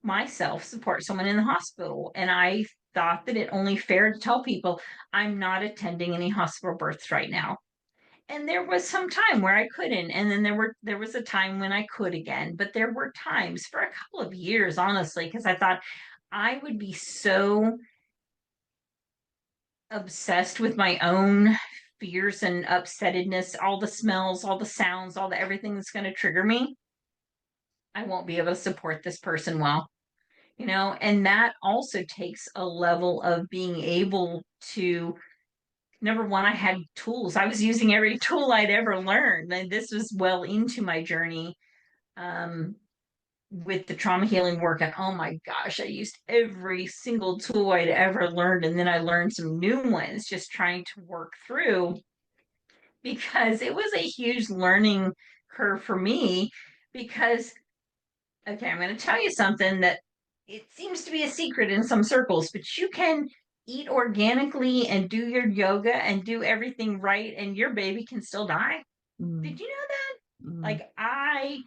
myself support someone in the hospital. And I thought that it only fair to tell people I'm not attending any hospital births right now. And there was some time where I couldn't, and then there was a time when I could again. But there were times for a couple of years, honestly, because I thought I would be so obsessed with my own fears and upsettedness, all the smells, all the sounds, all the everything that's going to trigger me. I won't be able to support this person well, and that also takes a level of being able to, number one, I had tools. I was using every tool I'd ever learned. And this was well into my journey with the trauma healing work. And oh my gosh, I used every single tool I'd ever learned. And then I learned some new ones just trying to work through, because it was a huge learning curve for me. Because, okay, I'm going to tell you something that it seems to be a secret in some circles, but you can eat organically and do your yoga and do everything right, and your baby can still die. Did you know that? Like, I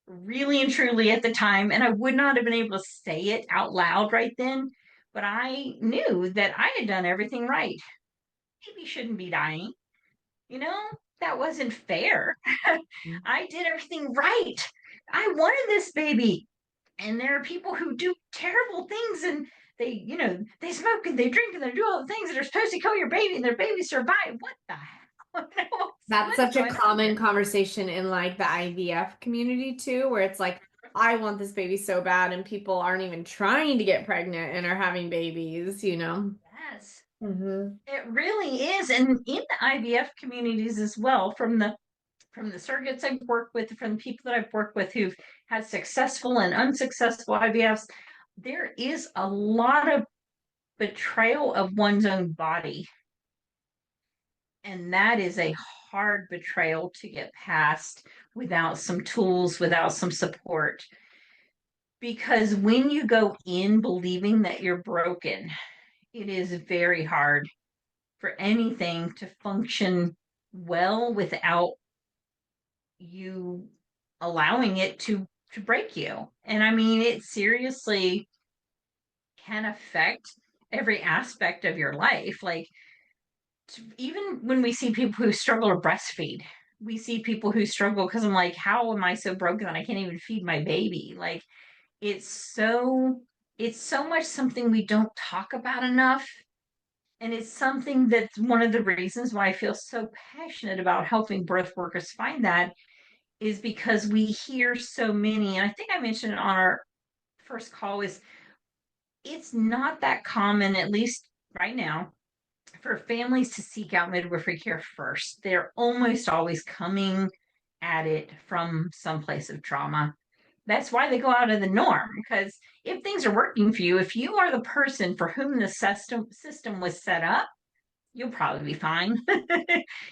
really and truly at the time, and I would not have been able to say it out loud right then, but I knew that I had done everything right. Baby shouldn't be dying. That wasn't fair. I did everything right. I wanted this baby. And there are people who do terrible things, and they smoke and they drink and they do all the things that are supposed to kill your baby, and their baby survive. What the hell? That's such a common conversation in like the IVF community too, where it's like, I want this baby so bad, and people aren't even trying to get pregnant and are having babies. Yes. It really is. And in the IVF communities as well, from the surrogates I've worked with, from the people that I've worked with who've had successful and unsuccessful IVFs, there is a lot of betrayal of one's own body. And that is a hard betrayal to get past without some tools, without some support. Because when you go in believing that you're broken, it is very hard for anything to function well without you allowing it to break you. And I mean, it seriously can affect every aspect of your life. Like, even when we see people who struggle to breastfeed, we see people who struggle because I'm like, how am I so broken that I can't even feed my baby? Like, it's so much something we don't talk about enough. And it's something that's one of the reasons why I feel so passionate about helping birth workers find that, is because we hear so many, and I think I mentioned it on our first call, is it's not that common, at least right now, for families to seek out midwifery care first. They're almost always coming at it from some place of trauma. That's why they go out of the norm, because if things are working for you, if you are the person for whom the system was set up, you'll probably be fine.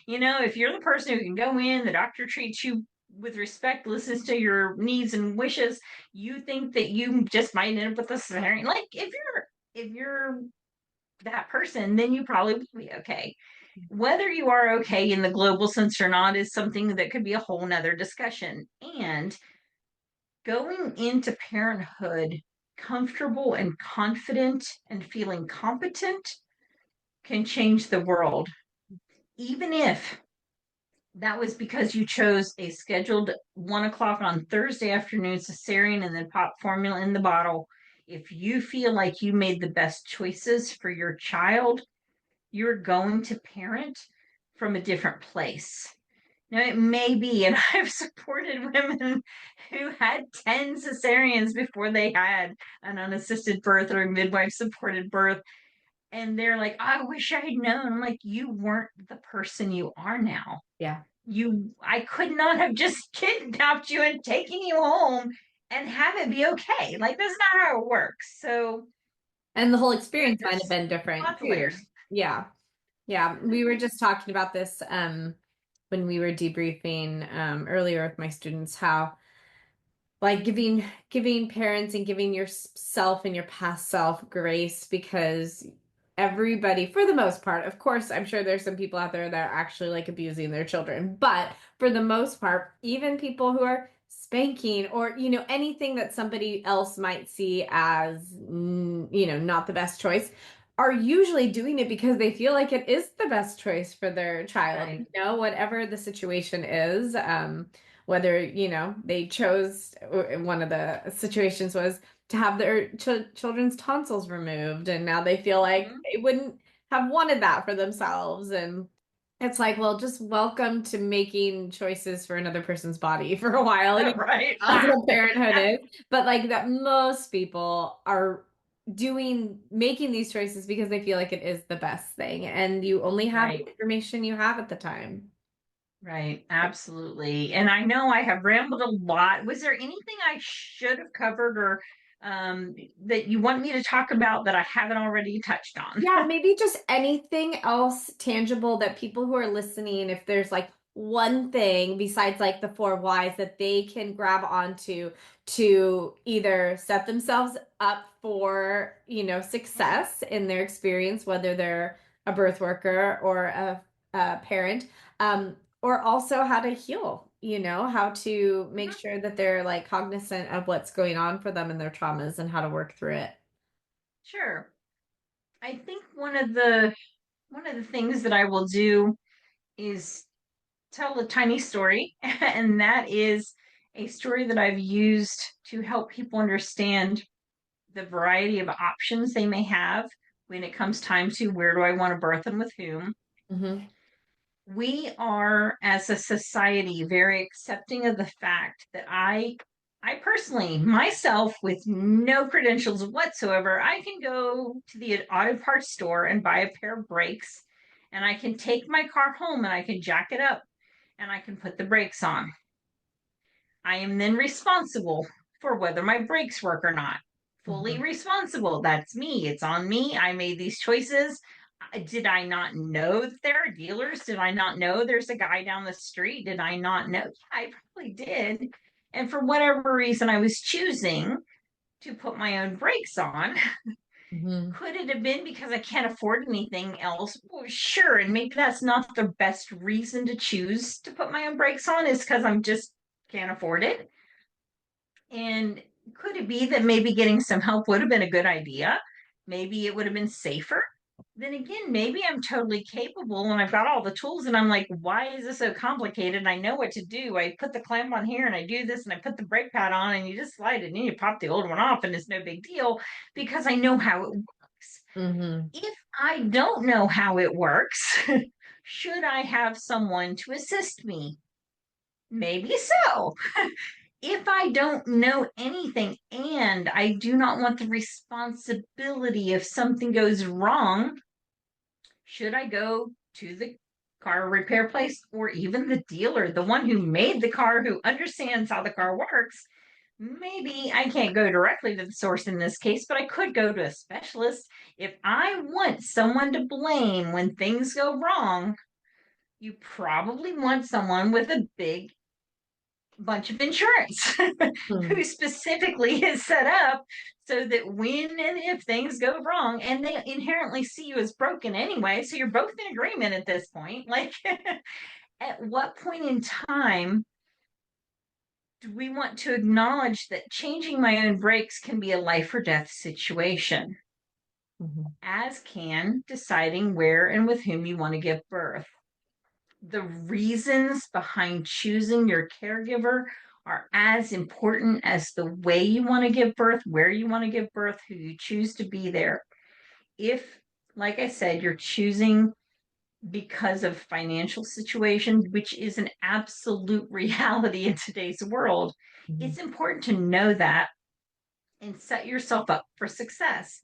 If you're the person who can go in, the doctor treats you with respect, listens to your needs and wishes, you think that you just might end up with a cesarean. Like, if you're that person, then you probably will be okay. Whether you are okay in the global sense or not is something that could be a whole nother discussion. And going into parenthood comfortable and confident and feeling competent can change the world. Even if that was because you chose a scheduled 1 o'clock on Thursday afternoon cesarean and then pop formula in the bottle. If you feel like you made the best choices for your child, you're going to parent from a different place. Now, it may be, and I've supported women who had 10 cesareans before they had an unassisted birth or a midwife supported birth. And they're like, I wish I had known. I'm like, you weren't the person you are now. Yeah. I could not have just kidnapped you and taken you home and have it be okay. Like, that's not how it works. So, And the whole experience might have there's been different lots of too. layers. Yeah. Yeah. We were just talking about this when we were debriefing earlier with my students, how like giving parents and giving yourself and your past self grace, because everybody, for the most part, of course, I'm sure there's some people out there that are actually like abusing their children, but for the most part, even people who are spanking or anything that somebody else might see as not the best choice, are usually doing it because they feel like it is the best choice for their child. Right. Whatever the situation is, whether they chose, one of the situations was to have their children's tonsils removed, and now they feel like they wouldn't have wanted that for themselves. And it's like, well, just welcome to making choices for another person's body for a while. Right. That's what parenthood is. But like that, most people are making these choices because they feel like it is the best thing, and you only have Right. the information you have at the time. Right, absolutely. And I know I have rambled a lot. Was there anything I should have covered or that you want me to talk about that I haven't already touched on? Yeah, maybe just anything else tangible that people who are listening, if there's like one thing besides like the four whys that they can grab onto to either set themselves up for, success in their experience, whether they're a birth worker or a parent, or also how to heal, how to make sure that they're like cognizant of what's going on for them and their traumas and how to work through it. Sure. I think one of the things that I will do is tell a tiny story, and that is a story that I've used to help people understand the variety of options they may have when it comes time to where do I want to birth and with whom. Mm-hmm. We are, as a society, very accepting of the fact that I personally, myself, with no credentials whatsoever, I can go to the auto parts store and buy a pair of brakes, and I can take my car home and I can jack it up and I can put the brakes on. I am then responsible for whether my brakes work or not. Fully Mm-hmm. responsible. That's me. It's on me. I made these choices. Did I not know that there are dealers? Did I not know there's a guy down the street? Did I not know? Yeah, I probably did. And for whatever reason, I was choosing to put my own brakes on. Mm-hmm. Could it have been because I can't afford anything else? Well, sure. And maybe that's not the best reason to choose to put my own brakes on, is because I'm just can't afford it. And could it be that maybe getting some help would have been a good idea? Maybe it would have been safer. Then again, maybe I'm totally capable and I've got all the tools and I'm like, why is this so complicated? I know what to do. I put the clamp on here and I do this and I put the brake pad on and you just slide it and you pop the old one off and it's no big deal because I know how it works. Mm-hmm. If I don't know how it works, should I have someone to assist me? Maybe so. If I don't know anything and I do not want the responsibility if something goes wrong, should I go to the car repair place or even the dealer, the one who made the car, who understands how the car works? Maybe I can't go directly to the source in this case, but I could go to a specialist. If I want someone to blame when things go wrong, you probably want someone with a big bunch of insurance who specifically is set up so that when and if things go wrong, and they inherently see you as broken anyway, so you're both in agreement at this point. Like, at what point in time do we want to acknowledge that changing my own brakes can be a life or death situation, as can deciding where and with whom you want to give birth? The reasons behind choosing your caregiver are as important as the way you want to give birth, where you want to give birth, who you choose to be there. If, like I said, you're choosing because of financial situation, which is an absolute reality in today's world, it's important to know that and set yourself up for success.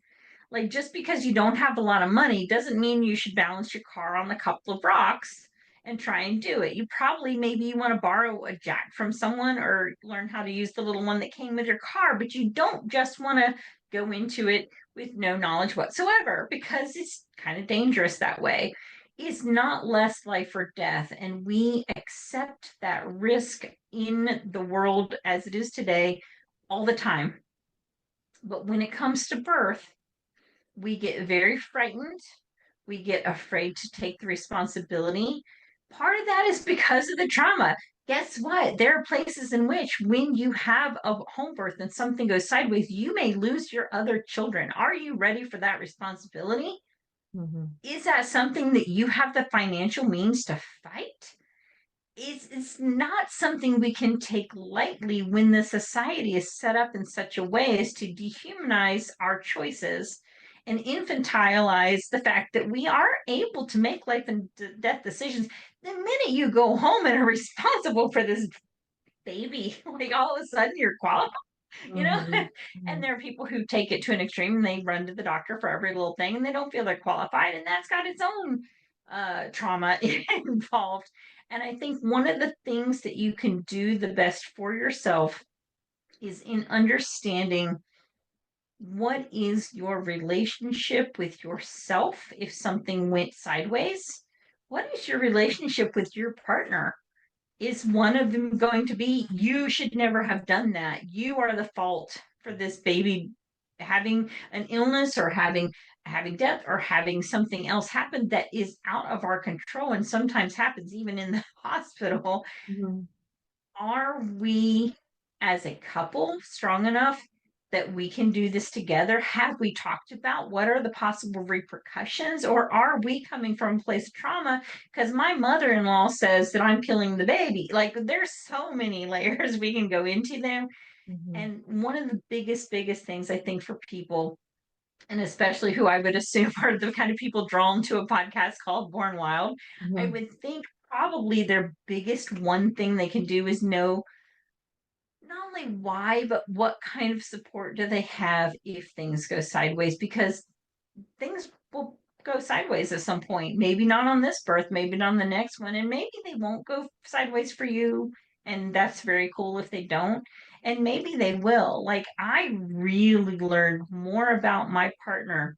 Like, just because you don't have a lot of money doesn't mean you should balance your car on a couple of rocks and try and do it. You probably, maybe you want to borrow a jack from someone or learn how to use the little one that came with your car, but you don't just want to go into it with no knowledge whatsoever, because it's kind of dangerous that way. It's not less life or death, and we accept that risk in the world as it is today all the time. But when it comes to birth, we get very frightened. We get afraid to take the responsibility. Part of that is because of the trauma. Guess what? There are places in which, when you have a home birth and something goes sideways, you may lose your other children. Are you ready for that responsibility? Mm-hmm. Is that something that you have the financial means to fight? It's not something we can take lightly when the society is set up in such a way as to dehumanize our choices and infantilize the fact that we are able to make life and death decisions. The minute you go home and are responsible for this baby, like all of a sudden you're qualified, you know? And there are people who take it to an extreme and they run to the doctor for every little thing and they don't feel they're qualified, and that's got its own trauma involved. And I think one of the things that you can do the best for yourself is in understanding what is your relationship with yourself if something went sideways. What is your relationship with your partner? Is one of them going to be, you should never have done that, you are the fault for this baby having an illness or having death or having something else happen that is out of our control and sometimes happens even in the hospital? Mm-hmm. Are we as a couple strong enough that we can do this together? Have we talked about what are the possible repercussions, or are we coming from a place of trauma because my mother-in-law says that I'm killing the baby? Like, there's so many layers we can go into them. Mm-hmm. And one of the biggest things I think for people, and especially who I would assume are the kind of people drawn to a podcast called Born Wild, I Mm-hmm. would think probably their biggest one thing they can do is know not only why, but what kind of support do they have if things go sideways, because things will go sideways at some point. Maybe not on this birth, maybe not on the next one, and maybe they won't go sideways for you. And that's very cool if they don't. And maybe they will. Like, I really learned more about my partner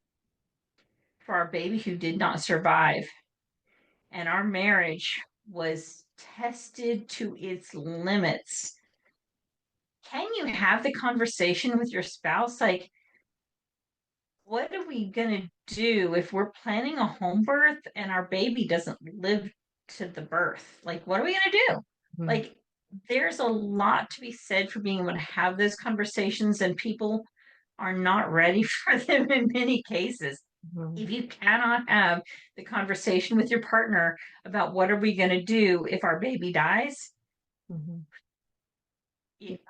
for our baby who did not survive. And our marriage was tested to its limits. Can you have the conversation with your spouse? Like, what are we going to do if we're planning a home birth and our baby doesn't live to the birth? Like, what are we going to do? Mm-hmm. Like, there's a lot to be said for being able to have those conversations, and people are not ready for them in many cases. Mm-hmm. If you cannot have the conversation with your partner about what are we going to do if our baby dies, Mm-hmm.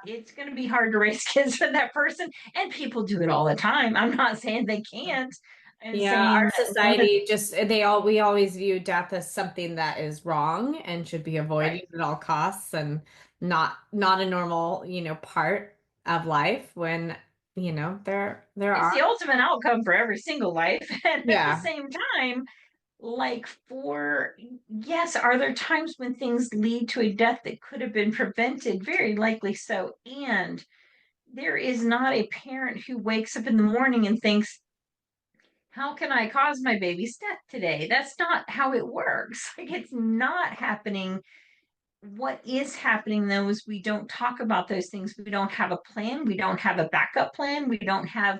it's going to be hard to raise kids with that person. And people do it all the time. I'm not saying they can't. I'm Yeah, saying our that society just we always view death as something that is wrong and should be avoided right. at all costs, and not a normal, part of life, when, there It's are. the ultimate outcome for every single life. And at the Yeah. same time, like, yes, are there times when things lead to a death that could have been prevented? Very likely so. And there is not a parent who wakes up in the morning and thinks, how can I cause my baby's death today? That's not how it works. Like, it's not happening. What is happening though is we don't talk about those things. We don't have a plan. We don't have a backup plan. We don't have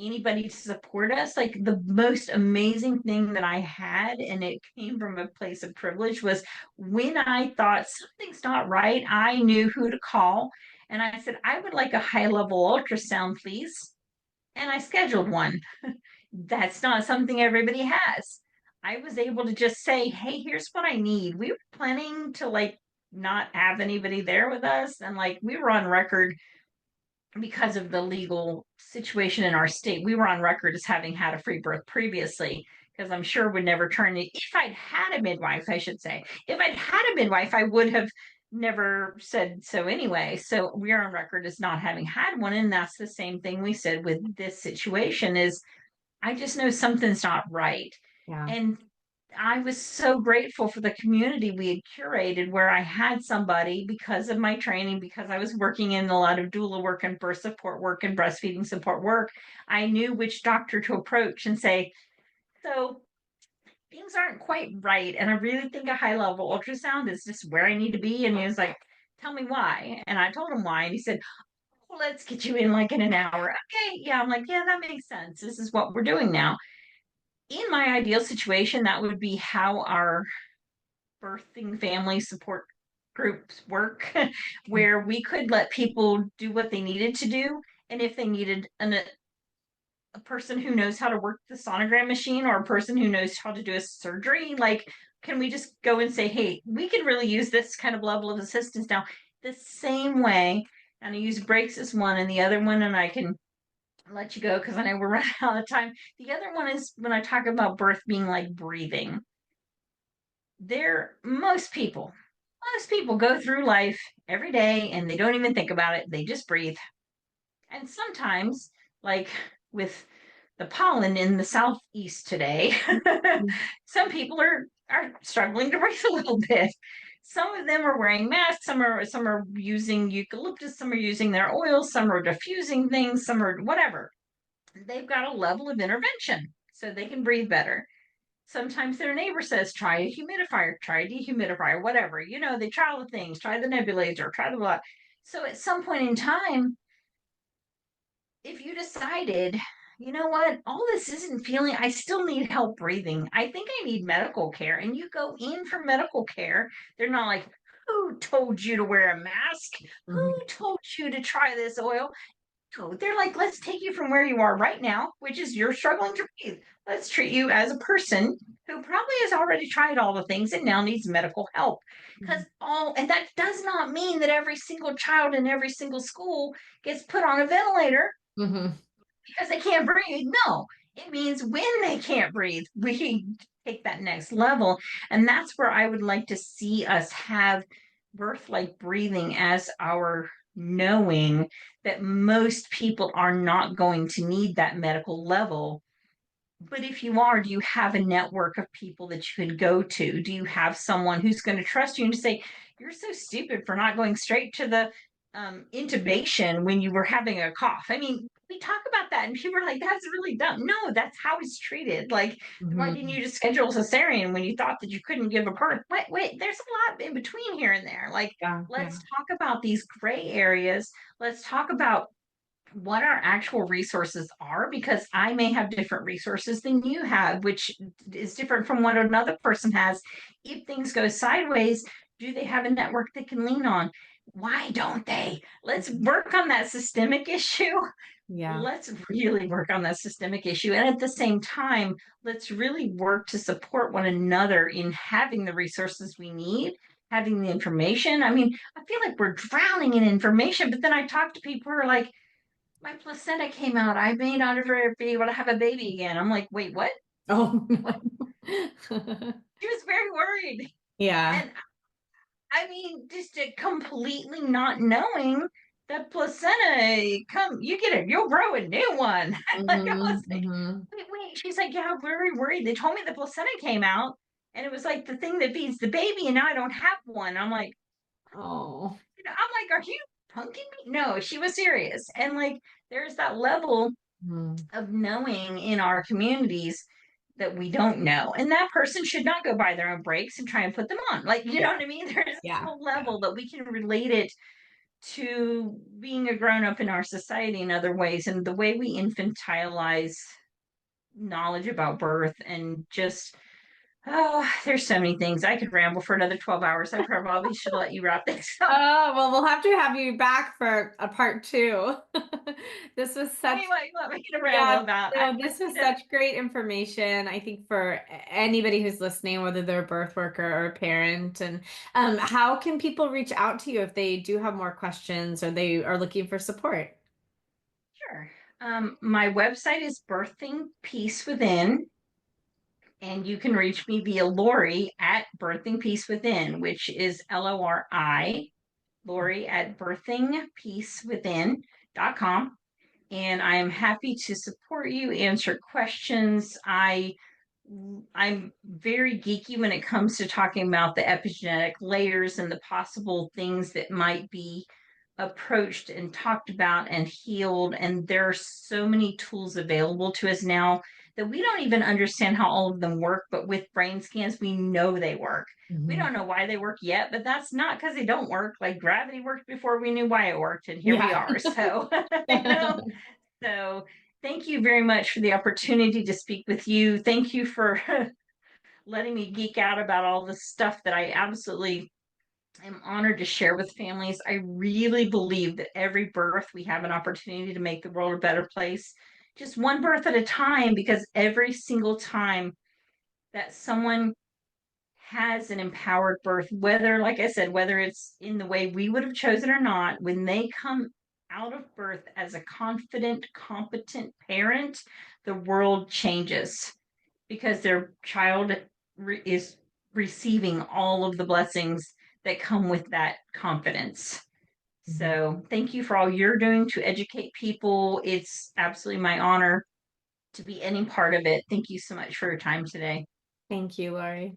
anybody to support us. Like, the most amazing thing that I had, and it came from a place of privilege, was when I thought something's not right, I knew who to call. And I said, I would like a high level ultrasound, please. And I scheduled one. That's not something everybody has. I was able to just say, hey, here's what I need. We were planning to, like, not have anybody there with us. And, like, we were on record because of the legal situation in our state. We were on record as having had a free birth previously, because I'm sure would never turn it. If I'd had a midwife, I should say, if I'd had a midwife, I would have never said so anyway. So we are on record as not having had one. And that's the same thing we said with this situation is, I just know something's not right. Yeah. And I was so grateful for the community we had curated where I had somebody because of my training, because I was working in a lot of doula work and birth support work and breastfeeding support work. I knew which doctor to approach and say, so things aren't quite right. And I really think a high level ultrasound is just where I need to be. And he was like, tell me why. And I told him why. And he said, well, let's get you in like in an hour. Okay. Yeah. I'm like, yeah, that makes sense. This is what we're doing now. In my ideal situation, that would be how our birthing family support groups work, where we could let people do what they needed to do. And if they needed a person who knows how to work the sonogram machine or a person who knows how to do a surgery, like, can we just go and say, hey, we could really use this kind of level of assistance now, the same way. And I use breaks as one, and the other one, and I can let you go because I know we're running out of time. The other one is when I talk about birth being like breathing. Most people go through life every day and they don't even think about it. They just breathe. And sometimes, like with the pollen in the southeast today, some people are struggling to breathe a little bit. Some of them are wearing masks, some are using eucalyptus, some are using their oils, some are diffusing things, some are whatever. They've got a level of intervention so they can breathe better. Sometimes their neighbor says, try a humidifier, try a dehumidifier, whatever. They try all the things, try the nebulizer, try the blah. So at some point in time, if you decided, you know what, all this isn't feeling, I still need help breathing. I think I need medical care. And you go in for medical care. They're not like, who told you to wear a mask? Mm-hmm. Who told you to try this oil? They're like, let's take you from where you are right now, which is you're struggling to breathe. Let's treat you as a person who probably has already tried all the things and now needs medical help. Because and that does not mean that every single child in every single school gets put on a ventilator Mm-hmm. because they can't breathe. No, it means when they can't breathe, we take that next level. And that's where I would like to see us have birth like breathing as our knowing that most people are not going to need that medical level. But if you are, do you have a network of people that you can go to? Do you have someone who's going to trust you and to say, you're so stupid for not going straight to the intubation when you were having a cough? I mean, we talk about that and people are like, that's really dumb. No, that's how it's treated. Like, why didn't you just schedule a cesarean when you thought that you couldn't give a birth? Wait, there's a lot in between here and there. Like, let's talk about these gray areas. Let's talk about what our actual resources are, because I may have different resources than you have, which is different from what another person has. If things go sideways, do they have a network they can lean on? Why don't they? Let's work on that systemic issue. Yeah. Let's really work on that systemic issue. And at the same time, let's really work to support one another in having the resources we need, having the information. I mean, I feel like we're drowning in information, but then I talk to people who are like, my placenta came out. I may not ever be able to have a baby again. I'm like, wait, what? Oh, She was very worried. yeah. And I mean, just completely not knowing that placenta you'll grow a new one. Like, I was like, wait. She's like, yeah, I'm very worried. They told me the placenta came out and it was like the thing that feeds the baby, and now I don't have one. I'm like, Oh. I'm like, are you punking me? No, she was serious. And like, there's that level of knowing in our communities that we don't know. And that person should not go buy their own breaks and try and put them on. Like, you know what I mean? There's a level that we can relate it to being a grown up in our society in other ways. And the way we infantilize knowledge about birth and just, oh, there's so many things. I could ramble for another 12 hours. I probably should let you wrap this up. Oh, well, we'll have to have you back for a part 2. This was such this was such great information, I think, for anybody who's listening, whether they're a birth worker or a parent. And how can people reach out to you if they do have more questions or they are looking for support? Sure. My website is Birthing Peace Within. And you can reach me via Lori at Birthing Peace Within, which is Lori at birthingpeacewithin.com. and I am happy to support you, answer questions. I'm very geeky when it comes to talking about the epigenetic layers and the possible things that might be approached and talked about and healed. And there are so many tools available to us now that we don't even understand how all of them work. But with brain scans, we know they work. We don't know why they work yet, but that's not because they don't work. Like gravity worked before we knew why it worked, and here we are. So, so thank you very much for the opportunity to speak with you. Thank you for letting me geek out about all the stuff that I absolutely am honored to share with families. I really believe that every birth we have an opportunity to make the world a better place, just one birth at a time, because every single time that someone has an empowered birth, whether, like I said, whether it's in the way we would have chosen or not, when they come out of birth as a confident, competent parent, the world changes because their child is receiving all of the blessings that come with that confidence. So thank you for all you're doing to educate people. It's absolutely my honor to be any part of it. Thank you so much for your time today. Thank you, Lori.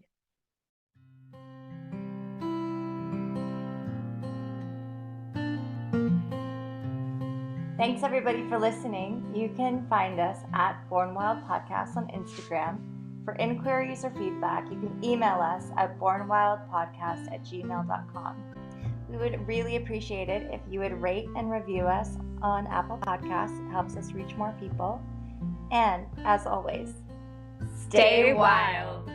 Thanks everybody for listening. You can find us at Born Wild Podcast on Instagram. For inquiries or feedback, you can email us at bornwildpodcast@gmail.com. We would really appreciate it if you would rate and review us on Apple Podcasts. It helps us reach more people. And as always, stay wild.